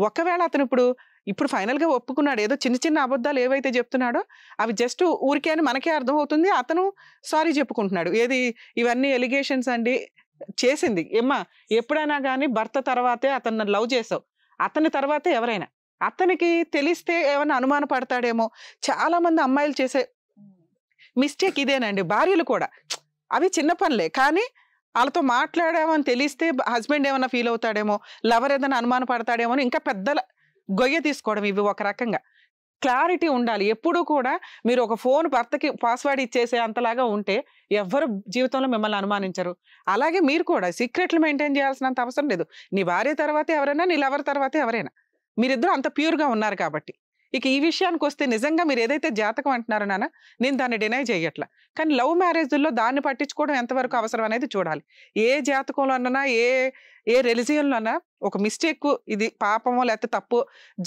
ఒకవేళ అతను ఇప్పుడు ఇప్పుడు ఫైనల్ గా ఒప్పుకున్నాడు. ఏదో చిన్న చిన్న అబద్ధాలు ఏవైతే చెప్తున్నాడో అవి జస్ట్ ఊరికే అని మనకే అర్థం అవుతుంది. అతను సారీ చెప్పుకుంటున్నాడు. ఏది ఇవన్నీ ఎలిగేషన్స్ అండి చేసింది ఏమ్మా. ఎప్పుడైనా కానీ భర్త తర్వాతే అతను లవ్ చేసావు, అతని తర్వాతే ఎవరైనా. అతనికి తెలిస్తే ఏమైనా అనుమాన పడతాడేమో. చాలా మంది అమ్మాయిలు చేసే మిస్టేక్ ఇదేనండి. భార్యలు కూడా అవి చిన్న పనులే, కానీ వాళ్ళతో మాట్లాడామని తెలిస్తే హస్బెండ్ ఏమైనా ఫీల్ అవుతాడేమో, లవర్ ఏదైనా అనుమాన పడతాడేమో అని ఇంకా పెద్ద గొయ్య తీసుకోవడం. ఇవి ఒక రకంగా క్లారిటీ ఉండాలి. ఎప్పుడూ కూడా మీరు ఒక ఫోన్ భర్తకి పాస్వర్డ్ ఇచ్చేసే అంతలాగా ఉంటే ఎవ్వరు జీవితంలో మిమ్మల్ని అనుమానించరు. అలాగే మీరు కూడా సీక్రెట్లు మెయింటైన్ చేయాల్సినంత అవసరం లేదు. నీ భార్య తర్వాత ఎవరైనా, నీ లవర్ తర్వాత ఎవరైనా, మీరిద్దరూ అంత ప్యూర్గా ఉన్నారు కాబట్టి. ఇక ఈ విషయానికి వస్తే నిజంగా మీరు ఏదైతే జాతకం అంటున్నారో నాన్న, నేను దాన్ని డినై చేయట్లా. కానీ లవ్ మ్యారేజ్లో దాన్ని పట్టించుకోవడం ఎంతవరకు అవసరం అనేది చూడాలి. ఏ జాతకంలో అన్నా, ఏ రిలిజియన్లో అన్నా ఒక మిస్టేక్, ఇది పాపమో లేకపోతే తప్పు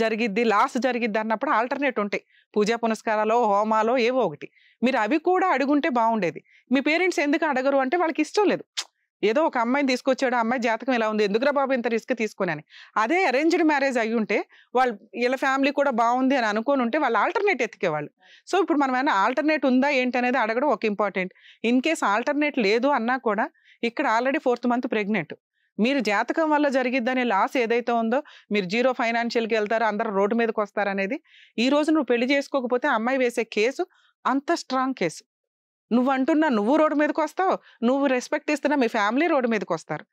జరిగిద్ది, లాస్ జరిగిద్ది అన్నప్పుడు ఆల్టర్నేట్ ఉంటాయి. పూజా పునస్కారాలు, హోమాలో ఏవో ఒకటి. మీరు అవి కూడా అడుగుంటే బాగుండేది. మీ పేరెంట్స్ ఎందుకు అడగరు అంటే వాళ్ళకి ఇష్టం లేదు. ఏదో ఒక అమ్మాయిని తీసుకొచ్చాడు, అమ్మాయి జాతకం ఎలా ఉంది, ఎందుకురా బాబు ఇంత రిస్క్ తీసుకుని. అదే అరేంజ్డ్ మ్యారేజ్ అయ్యి ఉంటే వాళ్ళు వీళ్ళ ఫ్యామిలీ కూడా బాగుంది అని అనుకోని ఉంటే వాళ్ళు ఆల్టర్నేట్ ఎత్తికేవాళ్ళు. సో ఇప్పుడు మనం ఏమైనా ఆల్టర్నేట్ ఉందా ఏంటి అనేది అడగడం ఒక ఇంపార్టెంట్. ఇన్ కేస్ ఆల్టర్నేట్ లేదు అన్నా కూడా ఇక్కడ ఆల్రెడీ 4th మంత్ ప్రెగ్నెంట్. మీరు జాతకం వల్ల జరిగిద్దనే లాస్ ఏదైతే ఉందో, మీరు 0 ఫైనాన్షియల్కి వెళ్తారు, అందరూ రోడ్డు మీదకి వస్తారనేది, ఈ రోజు నువ్వు పెళ్లి చేసుకోకపోతే అమ్మాయి వేసే కేసు అంత స్ట్రాంగ్ కేసు. నువ్వు అంటున్నా నువ్వు రోడ్డు మీదకి వస్తావు, నువ్వు రెస్పెక్ట్ ఇస్తున్నా మీ ఫ్యామిలీ రోడ్డు మీదకి వస్తారు.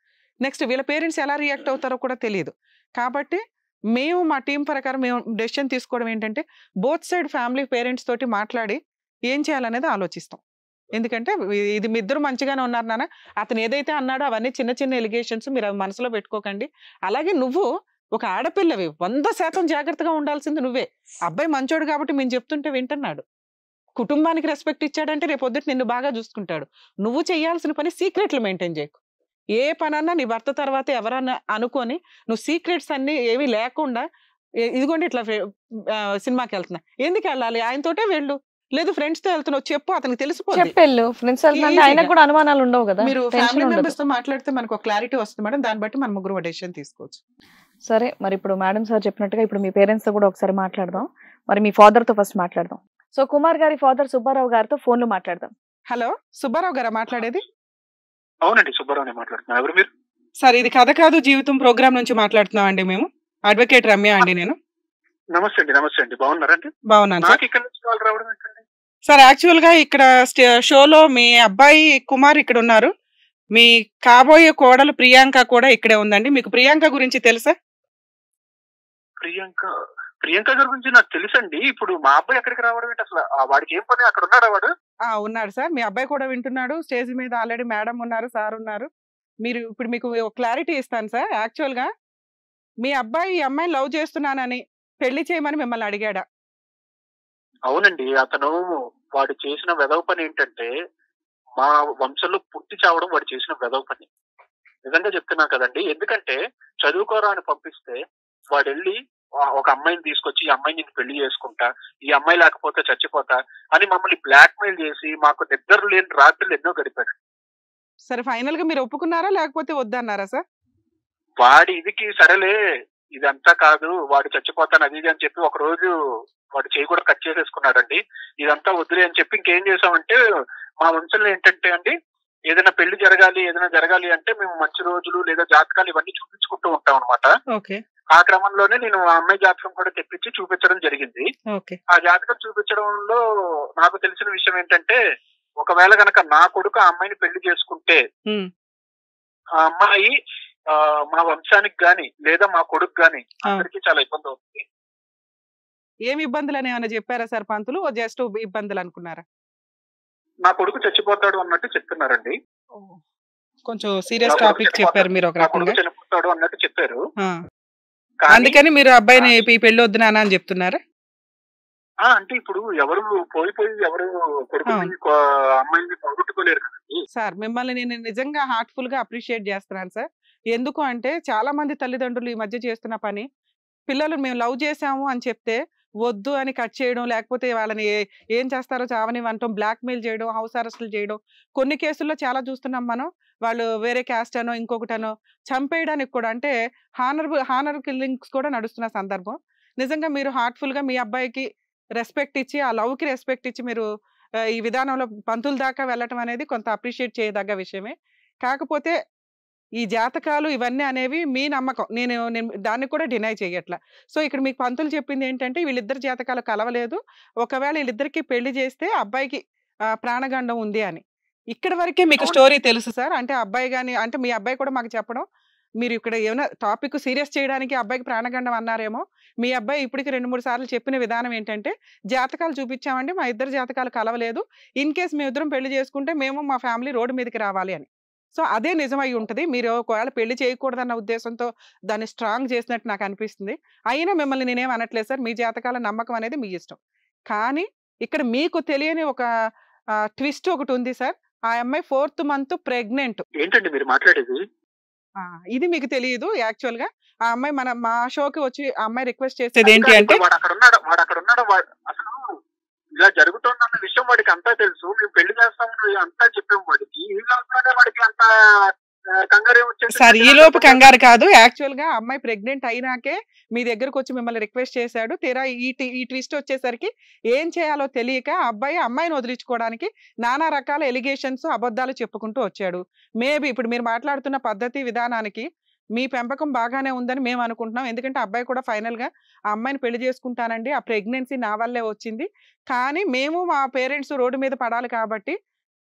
నెక్స్ట్ వీళ్ళ పేరెంట్స్ ఎలా రియాక్ట్ అవుతారో కూడా తెలియదు. కాబట్టి మేము మా టీం ప్రకారం మేము డెసిషన్ తీసుకోవడం ఏంటంటే, బోత్ సైడ్ ఫ్యామిలీ పేరెంట్స్ తోటి మాట్లాడి ఏం చేయాలనేది ఆలోచిస్తాం. ఎందుకంటే ఇది మీ ఇద్దరు మంచిగానే ఉన్నారు నాన్న, అతను ఏదైతే అన్నాడో అవన్నీ చిన్న చిన్న ఎలిగేషన్స్, మీరు అవి మనసులో పెట్టుకోకండి. అలాగే నువ్వు ఒక ఆడపిల్లవి 100% జాగ్రత్తగా ఉండాల్సింది నువ్వే. అబ్బాయి మంచోడు కాబట్టి మేము చెప్తుంటే వింటున్నాడు. కుటుంబానికి రెస్పెక్ట్ ఇచ్చాడంటే రేపు పొద్దుట నిన్ను బాగా చూసుకుంటాడు. నువ్వు చేయాల్సిన పని సీక్రెట్లు మెయింటైన్ చేయకు. ఏ పనన్నా నీ భర్త తర్వాత ఎవరన్నా అనుకొని నువ్వు సీక్రెట్స్ అన్ని ఏవి లేకుండా, ఇదిగోండి ఇట్లా సినిమాకి వెళ్తున్నా, ఎందుకు వెళ్ళాలి, ఆయనతోటే వెళ్ళు, లేదు ఫ్రెండ్స్ తో వెళ్తున్నావు చెప్పు, అతనికి తెలిసిపోతుంది. చెప్పెళ్ళు, ఫ్రెండ్స్ వెళ్తున్నా ఆయనకు కూడా అనుమానాలు ఉండవు కదా. మీరు ఫ్యామిలీ మెంబర్స్ తో మాట్లాడితే మనకు క్లారిటీ వస్తుంది మేడం. దాన్ని బట్టి మనం ముగ్గురు డెసిషన్ తీసుకోవచ్చు. సరే, మరి ఇప్పుడు మేడం సార్ చెప్పినట్టుగా ఇప్పుడు మీ పేరెంట్స్ తో కూడా ఒకసారి మాట్లాడదాం. మరి మీ ఫాదర్ తో ఫస్ట్ మాట్లాడదాం. సో కుమార్ గారి ఫాదర్ సుబ్బారావు గారితో ఫోన్ లో మాట్లాడదాం. హలో, సుబ్బారావు గారా మాట్లాడేది? అవునండి, సుబ్బారావు మాట్లాడుతున్నా. ఎవరు మీరు? సార్, ఇది కథ కాదు జీవితం ప్రోగ్రామ్ నుంచి మాట్లాడుతున్నాం అండి. మేము అడ్వకేట్ రమ్య అండి. నేను నమస్తే అండి. నమస్తే అండి, బాగున్నారండి? బాగున్నాను. నాకు ఇక్కడ నుంచి కాల్ రావడం ఏంటండి? సార్ యాక్చువల్ గా ఇక్కడ షోలో మీ అబ్బాయి కుమార్ ఇక్కడ ఉన్నారు, మీ కాబోయే కోడలు ప్రియాంక కూడా ఇక్కడే ఉందండి. మీకు ప్రియాంక గురించి తెలుసా? ప్రియాంక గారి గురించి నాకు తెలుసండి. ఇప్పుడు మా అబ్బాయి ఎక్కడికి రావడం ఏంటి అసలు? వాడికి ఏం పని? అక్కడ ఉన్నాడా వాడు? ఉన్నాడు సార్. మీ అబ్బాయి కూడా వింటున్నాడు. స్టేజ్ మీద ఆల్రెడీ మేడం ఉన్నారు, సార్ ఉన్నారు. మీరు ఇప్పుడు మీకు క్లారిటీ ఇస్తాను సార్. యాక్చువల్ గా మీ అబ్బాయి ఈ అమ్మాయిని లవ్ చేస్తున్నానని పెళ్లి చేయమని మిమ్మల్ని అడిగాడా? అవునండి. అతను వాడు చేసిన వెధవ పని ఏంటంటే, మా వంశంలో పుట్టి చావడం వాడు చేసిన వెధవ పని. నిజంగా చెప్తున్నా కదండి. ఎందుకంటే చదువుకోరా అని పంపిస్తే వాడు వెళ్ళి ఒక అమ్మాయిని తీసుకొచ్చి, ఈ అమ్మాయిని నేను పెళ్లి చేసుకుంటా, ఈ అమ్మాయి లేకపోతే చచ్చిపోతా అని మమ్మల్ని బ్లాక్ మెయిల్ చేసి మాకు నిద్ర లేని రాత్రులు ఎన్నో గడిపాడు. సరే, ఫైనల్ గా మీరు ఒప్పుకున్నారా లేకపోతే వద్దన్నారా సార్? వాడి ఇదికి సరేలే ఇదంతా కాదు, వాడు చచ్చిపోతాను అది ఇది అని చెప్పి ఒక రోజు వాడు చేయి కూడా కట్ చేసేసుకున్నాడండి. ఇదంతా వద్దులే అని చెప్పి ఇంకేం చేసామంటే, మా వంశంలో ఏంటంటే అండి, ఏదైనా పెళ్లి జరగాలి అంటే మేము మంచి రోజులు లేదా జాతకాలు ఇవన్నీ చూపించుకుంటూ ఉంటాం అనమాట. ఆ క్రమంలోనే నేను ఆ అమ్మాయి జాతకం కూడా తెప్పించి చూపించడం జరిగింది. ఆ జాతకం చూపించడంలో నాకు తెలిసిన విషయం ఏంటంటే, ఒకవేళ గనక నా కొడుకు ఆ అమ్మాయిని పెళ్లి చేసుకుంటే ఆ అమ్మాయి మా వంశానికి గాని లేదా మా కొడుకు గాని అందరికీ చాలా ఇబ్బంది అవుతుంది. ఏమి ఇబ్బందులు అని ఏమైనా చెప్పారా సార్ పంతులు? జస్ట్ ఇబ్బందులు అనుకున్నారా? నా కొడుకు చచ్చిపోతాడు అన్నట్టు చెప్తున్నారండి. కొంచెం సీరియస్ టాపిక్ చెప్పారు మీరు. ఒక రకంగా చనిపోతాడు అన్నట్టు చెప్పారు. అందుకని మీరు అబ్బాయిని పెళ్లి వద్దు నాన్న అని చెప్తున్నారా? అంటే ఇప్పుడు ఎవరు పోయి ఎవరు కొడుకు అమ్మాయిని పోగొట్టుకోలేరు కదండి. సార్, మిమ్మల్ని నేను నిజంగా హార్ట్ఫుల్ గా అప్రిషియేట్ చేస్తున్నాను సార్. ఎందుకు అంటే చాలా మంది తల్లిదండ్రులు ఈ మధ్య చేస్తున్న పని, పిల్లలు మేము లవ్ చేసాము అని చెప్తే వద్దు అని కట్ చేయడం, లేకపోతే వాళ్ళని ఏం చేస్తారో చావనివ్వటం, బ్లాక్మెయిల్ చేయడం, హౌస్ అరెస్టులు చేయడం. కొన్ని కేసుల్లో చాలా చూస్తున్నాం మనం. వాళ్ళు వేరే క్యాస్ట్ అనో ఇంకొకటనో చంపేయడానికి కూడా, అంటే హానర్ కిల్లింగ్స్ కూడా నడుస్తున్న సందర్భం. నిజంగా మీరు హార్ట్ఫుల్ గా మీ అబ్బాయికి రెస్పెక్ట్ ఇచ్చి ఆ లవ్ కి రెస్పెక్ట్ ఇచ్చి మీరు ఈ విధానంలో పంతుల దాకా వెళ్ళటం అనేది కొంత అప్రిషియేట్ చేయదగ్గ విషయమే. కాకపోతే ఈ జాతకాలు ఇవన్నీ అనేవి మీ నమ్మకం. నేను నేను దాన్ని కూడా డినై చేయట్లా. సో ఇక్కడ మీకు పంతులు చెప్పింది ఏంటంటే వీళ్ళిద్దరి జాతకాలు కలవలేదు. ఒకవేళ వీళ్ళిద్దరికి పెళ్లి చేస్తే అబ్బాయికి ప్రాణగండం ఉంది అని. ఇక్కడి వరకే మీకు స్టోరీ తెలుసు సార్. అంటే అబ్బాయి గాని అంటే మీ అబ్బాయి కూడా మాకు చెప్పడం, మీరు ఇక్కడ ఏమైనా టాపిక్ సీరియస్ చేయడానికి అబ్బాయికి ప్రాణగండం అన్నారేమో. మీ అబ్బాయి ఇప్పటికి 2-3 సార్లు చెప్పిన విధానం ఏంటంటే జాతకాలు చూపించామండి, మా ఇద్దరు జాతకాలు కలవలేదు. ఇన్ కేస్ మేము ఇద్దరం పెళ్లి చేసుకుంటే మేము మా ఫ్యామిలీ రోడ్డు మీదకి రావాలి అని. సో అదే నిజమై ఉంటది. మీరు ఒకవేళ పెళ్లి చేయకూడదన్న ఉద్దేశంతో దాన్ని స్ట్రాంగ్ చేసినట్టు నాకు అనిపిస్తుంది. అయినా మిమ్మల్ని నేనేం అనట్లేదు సార్. మీ జాతకాల నమ్మకం అనేది మీ ఇష్టం. కానీ ఇక్కడ మీకు తెలియని ఒక ట్విస్ట్ ఒకటి ఉంది సార్. ఆ అమ్మాయి 4th month ప్రెగ్నెంట్. ఏంటండి మీరు మాట్లాడేది? ఇది మీకు తెలియదు. యాక్చువల్ గా ఆ అమ్మాయి మా షోకి వచ్చి ఆ అమ్మాయి రిక్వెస్ట్ చేసేది ఏంటి అంటే వాడు అక్కడ ఉన్నాడు అసలు ఇలా జరుగుతుందన్న విషయం వాడికి అంతా తెలుసు. మేము పెళ్లి చేస్తామని అంతా చెప్పాము వాడికి. ఈ లోపలనే వాడికి అంత కంగారు వచ్చేసి సార్ ఈ లోపు కంగారు కాదు. యాక్చువల్ గా అమ్మాయి ప్రెగ్నెంట్ అయినాకే మీ దగ్గరకు వచ్చి మిమ్మల్ని రిక్వెస్ట్ చేశాడు. తీరా ఈ ట్విస్ట్ వచ్చేసరికి ఏం చేయాలో తెలియక అమ్మాయిని వదిలించుకోవడానికి నానా రకాల ఎలిగేషన్స్ అబద్ధాలు చెప్పుకుంటూ వచ్చాడు. మేబీ ఇప్పుడు మీరు మాట్లాడుతున్న పద్ధతి విధానానికి మీ పెంపకం బాగానే ఉందని మేము అనుకుంటున్నాం. ఎందుకంటే అబ్బాయి కూడా ఫైనల్ గా ఆ అమ్మాయిని పెళ్లి చేసుకుంటానండి, ఆ ప్రెగ్నెన్సీ నా వల్లే వచ్చింది, కానీ మేము మా పేరెంట్స్ రోడ్డు మీద పడాలి కాబట్టి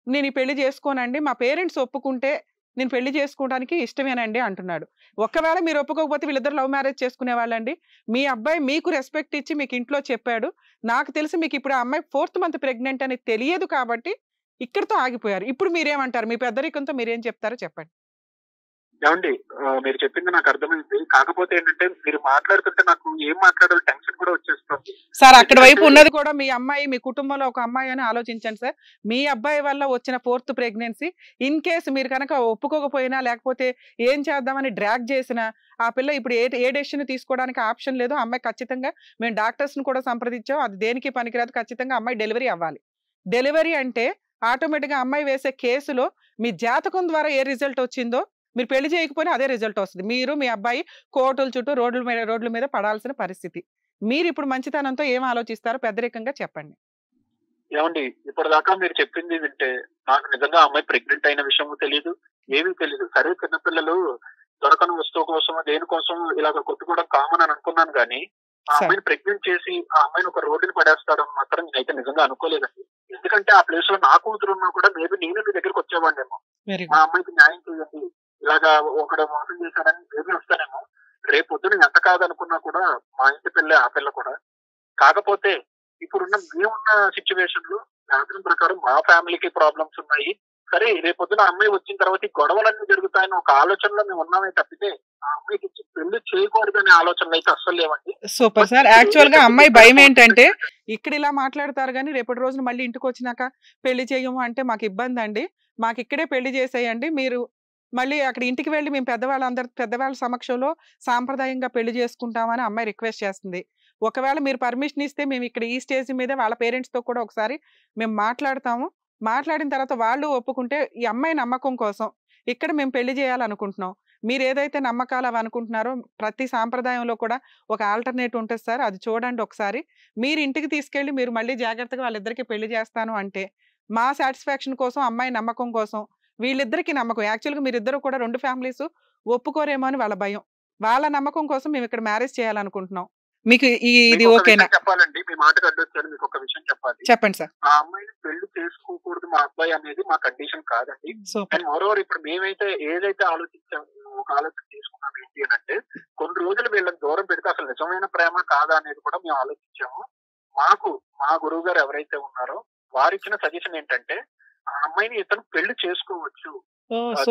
నేను ఈ పెళ్లి చేసుకోనండి, మా పేరెంట్స్ ఒప్పుకుంటే నేను పెళ్లి చేసుకోవడానికి ఇష్టమేనండి అంటున్నాడు. ఒకవేళ మీరు ఒప్పుకోకపోతే వీళ్ళిద్దరు లవ్ మ్యారేజ్ చేసుకునే వాళ్ళండి. మీ అబ్బాయి మీకు రెస్పెక్ట్ ఇచ్చి మీకు ఇంట్లో చెప్పాడు. నాకు తెలిసి మీకు ఇప్పుడు ఆ అమ్మాయి 4th month ప్రెగ్నెంట్ అని తెలియదు కాబట్టి ఇక్కడితో ఆగిపోయారు. ఇప్పుడు మీరేమంటారు? మీ పెద్దరికంతో మీరేం చెప్తారో చెప్పండి. ఏమండి, మీరు చెప్పింది నాకు అర్థమైంది. కాకపోతే ఏంటంటే మీరు మాట్లాడుతుంటే నాకు ఏం మాట్లాడాలో టెన్షన్ కూడా వచ్చేస్తుంది సార్. అక్కడ వైపు ఉన్నది కూడా మీ అమ్మాయి, మీ కుటుంబంలో ఒక అమ్మాయి అని ఆలోచించండి సార్. మీ అబ్బాయి వల్ల వచ్చిన 4th ప్రెగ్నెన్సీ ఇన్ కేసు మీరు కనుక ఒప్పుకోకపోయినా లేకపోతే ఏం చేద్దామని డ్రాగ్ చేసినా ఆ పిల్ల ఇప్పుడు ఏ డెసిషన్ తీసుకోవడానికి ఆప్షన్ లేదు. అమ్మాయి ఖచ్చితంగా మేము డాక్టర్స్ ని కూడా సంప్రదించాం, అది దేనికి పనికిరాదు, ఖచ్చితంగా అమ్మాయి డెలివరీ అవ్వాలి. డెలివరీ అంటే ఆటోమేటిక్ గా అమ్మాయి వేసే కేసులో మీ జాతకం ద్వారా ఏ రిజల్ట్ వచ్చిందో మీరు పెళ్లి చేయకపోయినా అదే రిజల్ట్ వస్తుంది. మీరు మీ అబ్బాయి కోర్టుల చుట్టూ రోడ్ల మీద పడాల్సిన పరిస్థితి. మీరు ఇప్పుడు మంచితనంతో ఏం ఆలోచిస్తారో పెద్దరికంగా చెప్పండి. ఏమండి, ఇప్పటిదాకా మీరు చెప్పింది వింటే నాకు నిజంగా అమ్మాయి ప్రెగ్నెంట్ అయిన విషయం తెలియదు, ఏమీ తెలియదు. సరే, చిన్నపిల్లలు దొరకని వస్తువు కోసం దేనికోసం ఇలాగ కొట్టుకోవడం కామన్ అని అనుకున్నాను, కానీ ఆ అమ్మాయిని ప్రెగ్నెంట్ చేసి ఆ అమ్మాయిని ఒక రోడ్డుని పడేస్తాడని మాత్రం నేనైతే నిజంగా అనుకోలేదండి. ఎందుకంటే ఆ ప్లేస్ లో నా కూతురు ఉన్నా కూడా మేబీ నేను మీ దగ్గరకు వచ్చేవాడినేమో, మా అమ్మాయికి న్యాయం చేయండి, ఇలాగా ఒకడు మోసం చేశాడని మేబీ వస్తానేమో. రేపు పొద్దున ఎంత కాదనుకున్నా కూడా మా ఇంటి పిల్లే ఆ పిల్ల కూడా. కాకపోతే ఇప్పుడున్న మేమున్న సిచ్యువేషన్ లో శాస్త్రం ప్రకారం మా ఫ్యామిలీకి ప్రాబ్లమ్స్ ఉన్నాయి. సరే, రేపు పొద్దున అమ్మాయి వచ్చిన తర్వాత ఈ గొడవలన్నీ జరుగుతాయని ఒక ఆలోచనలో మేము ఉన్నామే తప్పితే ఆ అమ్మాయికి పెళ్లి చేయకూడదు అనే ఆలోచనలు అయితే అస్సలు లేవండి. Super sir. యాక్చువల్ గా అమ్మాయి భయం ఏంటంటే ఇక్కడ ఇలా మాట్లాడతారు కానీ రేపటి రోజున మళ్ళీ ఇంటికి వచ్చినాక పెళ్లి చేయము అంటే మాకు ఇబ్బంది అండి, మాకు ఇక్కడే పెళ్లి చేసేయండి, మీరు మళ్ళీ అక్కడ ఇంటికి వెళ్ళి మేము పెద్దవాళ్ళ సమక్షంలో సాంప్రదాయంగా పెళ్లి చేసుకుంటామని అమ్మాయి రిక్వెస్ట్ చేస్తుంది. ఒకవేళ మీరు పర్మిషన్ ఇస్తే మేము ఇక్కడ ఈ స్టేజ్ మీద వాళ్ళ పేరెంట్స్ తో కూడా ఒకసారి మేము మాట్లాడతాము. మాట్లాడిన తర్వాత వాళ్ళు ఒప్పుకుంటే ఈ అమ్మాయి నమ్మకం కోసం ఇక్కడ మేము పెళ్లి చేయాలనుకుంటున్నాం. మీరు ఏదైతే నమ్మకాలు అవి అనుకుంటున్నారో ప్రతి సాంప్రదాయంలో కూడా ఒక ఆల్టర్నేట్ ఉంటుంది సార్, అది చూడండి ఒకసారి. మీరు ఇంటికి తీసుకెళ్ళి మీరు మళ్ళీ జాగ్రత్తగా వాళ్ళిద్దరికి పెళ్లి చేస్తాను అంటే మా సాటిస్ఫాక్షన్ కోసం, అమ్మాయి నమ్మకం కోసం, వీళ్ళిద్దరికి నమ్మకం. యాక్చువల్గా మీరిద్దరు కూడా 2 ఫ్యామిలీస్ ఒప్పుకోరేమో అని వాళ్ళ భయం. వాళ్ళ నమ్మకం కోసం మేము ఇక్కడ మ్యారేజ్ చేయాలనుకుంటున్నాం. మీకు ఇది ఓకేనా? చెప్పాలండి, మీ మాటకు అడ్డొచ్చాను, మీకు ఒక విషయం చెప్పాలి. చెప్పండి సార్. ఆ అమ్మాయిని పెళ్లి చేసుకోకూడదు మా అబ్బాయి అనేది మా కండిషన్ కాదండి. అండ్ మోరోవర్ ఇప్పుడు మేమైతే ఏదైతే ఆలోచించాము, ఒక ఆలోచన తీసుకున్నాం ఏంటి అని అంటే కొన్ని రోజులు వీళ్ళని దూరం పెడితే అసలు నిజమైన ప్రేమ కాదా అనేది కూడా మేము ఆలోచించాము. మా గురువు గారు ఎవరైతే ఉన్నారో వారిచ్చిన సజెషన్ ఏంటంటే ఆ అమ్మాయిని ఇతను పెళ్లి చేసుకోవచ్చు,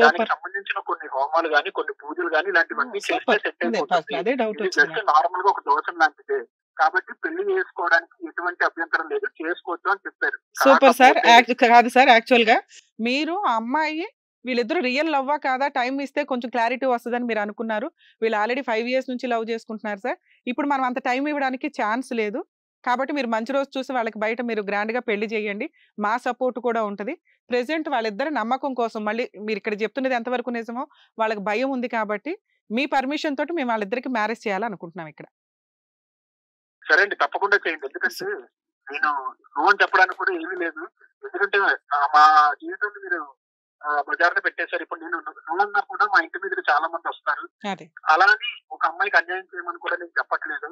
దానికి సంబంధించిన కొన్ని హోమాలు గాని కొన్ని పూజలు గాని ఇలాంటివన్నీ చేస్తే సెట్ అయిపోతుంది. జస్ట్ నార్మల్ గా ఒక దోషం లాంటిదే కాబట్టి పెళ్లి చేసుకోవడానికి ఎటువంటి అభ్యంతరం లేదు, చేసుకోవచ్చు అని చెప్పారు. Super sir. కాదు సార్, యాక్చువల్ గా మీరు ఆ అమ్మాయి వీళ్ళిద్దరు రియల్ లవ్వా కాదా టైం ఇస్తే కొంచెం క్లారిటీ వస్తుందని మీరు అనుకున్నారు. వీళ్ళు ఆల్రెడీ 5 years నుంచి లవ్ చేసుకుంటున్నారు సార్. ఇప్పుడు మనం అంత టైం ఇవ్వడానికి ఛాన్స్ లేదు కాబట్టి మీరు మంచి రోజు చూసి వాళ్ళకి బయట మీరు గ్రాండ్ గా పెళ్లి చేయండి, మా సపోర్ట్ కూడా ఉంటది. ప్రెసెంట్ వాళ్ళిద్దరు నమ్మకం కోసం మళ్ళీ మీరు ఇక్కడ చెప్తున్నది ఎంతవరకు నిజమో వాళ్ళకి భయం ఉంది కాబట్టి మీ పర్మిషన్ తోటి మేము వాళ్ళిద్దరికి మ్యారేజ్ చేయాలనుకుంటున్నాం ఇక్కడ. సరే అండి, తప్పకుండా చేయండి. ఎందుకంటే నేను నువ్వు అని చెప్పడానికి కూడా ఏమీ లేదు. ఎందుకంటే మా జీవితాన్ని మీరు బజార్లో పెట్టేశారు. ఇప్పుడు నేను నువ్వన్నా కూడా మా ఇంటి మీదకి చాలా మంది వస్తారు. అదే అలా అని ఒక అమ్మాయికి అన్యాయం చేయమని కూడా నేను చెప్పట్లేదు.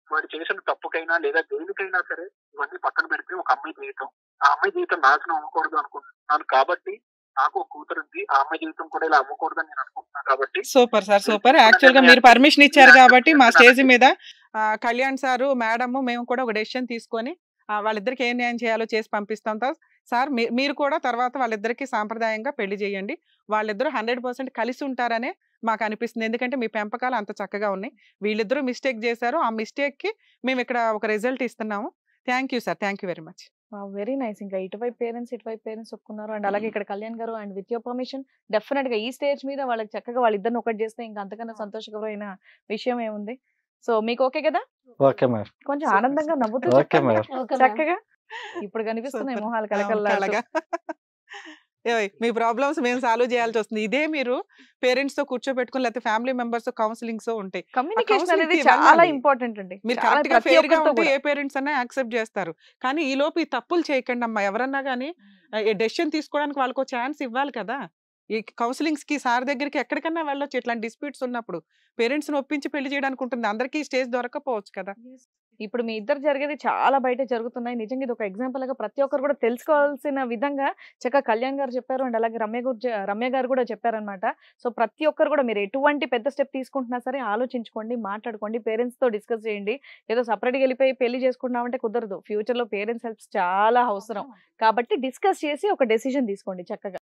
వాడు చేసిన తప్పుకైనా లేదా దేనికైనా సరే ఇవన్నీ పక్కన పెడితే ఒక అమ్మాయి జీవితం, ఆ అమ్మాయి జీవితం నాశనం అవ్వకూడదు అనుకుంటున్నాను. కాబట్టి నాకు ఒక కూతురు ఉంది, ఆ అమ్మాయి జీవితం కూడా ఇలా అమ్మకూడదని నేను అనుకుంటున్నాను. కాబట్టి సూపర్ సార్, సూపర్. యాక్చువల్ గా మీరు పర్మిషన్ ఇచ్చారు కాబట్టి మా స్టేజ్ మీద కళ్యాణ్ సారు మేడము మేము కూడా ఒక డెసిషన్ తీసుకొని వాళ్ళిద్దరికి ఏం న్యాయం చేయాలో చేసి పంపిస్తాం సార్. మీరు కూడా తర్వాత వాళ్ళిద్దరికి సాంప్రదాయంగా పెళ్లి చేయండి. వాళ్ళిద్దరూ 100% కలిసి ఉంటారనే మాకు అనిపిస్తుంది. ఎందుకంటే మీ పెంపకాలు అంత చక్కగా ఉన్నాయి. వీళ్ళిద్దరూ మిస్టేక్ చేశారు, ఆ మిస్టేక్ కి మేము ఇక్కడ ఒక రిజల్ట్ ఇస్తున్నాము. Thank you sir, thank you very much. Very nice. ఇంకా ఇటువైపు పేరెంట్స్ ఒప్పుకున్నారు. అండ్ అలాగే ఇక్కడ కళ్యాణ్ గారు and with your permission definite గా ఈ స్టేజ్ మీద వాళ్ళకి చక్కగా వాళ్ళిద్దరిని ఒకటి చేస్తే ఇంకా అంతకన్నా సంతోషకరమైన విషయం ఏముంది. సో మీకు ఓకే కదా? Okay madam. కొంచెం ఆనందంగా నవ్వుతూ ఓకే చెప్పండి. మేడం. చక్కగా ఇప్పుడు కనిపిస్తున్నాయి మొహాలు కలకల్లాడుతూ. మీ ప్రాబ్లమ్స్ మేము సాల్వ్ చేయాల్సి వస్తుంది. ఇదే మీరు పేరెంట్స్ తో కూర్చోబెట్టుకుని లేకపోతే ఫ్యామిలీ మెంబర్స్ తో కౌన్సిలింగ్స్ ఉంటాయి. కమ్యూనికేషన్ counseling అనేది కి చాలా వెళ్ళాలి. ఇంపార్టెంట్ అండి. మీరు చాలా కరెక్ట్ గా ప్రతి ఫెయిర్ గా ఒక్కరితో ఉంటే కూడా. ఏ పేరెంట్స్ అన్నా యాక్సెప్ట్ చేస్తారు. కానీ ఈ లోపు ఈ తప్పులు చేయకండి అమ్మా. ఎవరన్నా కానీ డెసిషన్ తీసుకోవడానికి వాళ్ళకు ఛాన్స్ ఇవ్వాలి కదా. ఈ కౌన్సిలింగ్స్ కి సార్ దగ్గరికి ఎక్కడికన్నా వెళ్ళొచ్చు. ఇట్లాంటి డిస్ప్యూట్స్ ఉన్నప్పుడు పేరెంట్స్ ని ఒప్పించి పెళ్లి చేయడానికి ఉంటుంది. అందరికీ స్టేజ్ దొరకపోవచ్చు కదా. ఇప్పుడు మీ ఇద్దరు జరిగేది చాలా బయట జరుగుతున్నాయి. నిజంగా ఇది ఒక ఎగ్జాంపుల్ గా ప్రతి ఒక్కరు కూడా తెలుసుకోవాల్సిన విధంగా చక్కగా కళ్యాణ్ గారు చెప్పారు. అండ్ అలాగే రమ్య గారు కూడా చెప్పారనమాట. సో ప్రతి ఒక్కరు కూడా మీరు ఎటువంటి పెద్ద స్టెప్ తీసుకుంటున్నా సరే ఆలోచించుకోండి, మాట్లాడుకోండి, పేరెంట్స్ తో డిస్కస్ చేయండి. ఏదో సపరేట్గా వెళ్ళిపోయి పెళ్లి చేసుకుంటున్నామంటే కుదరదు. ఫ్యూచర్ లో పేరెంట్స్ హెల్ప్స్ చాలా అవసరం. కాబట్టి డిస్కస్ చేసి ఒక డెసిషన్ తీసుకోండి చక్కగా.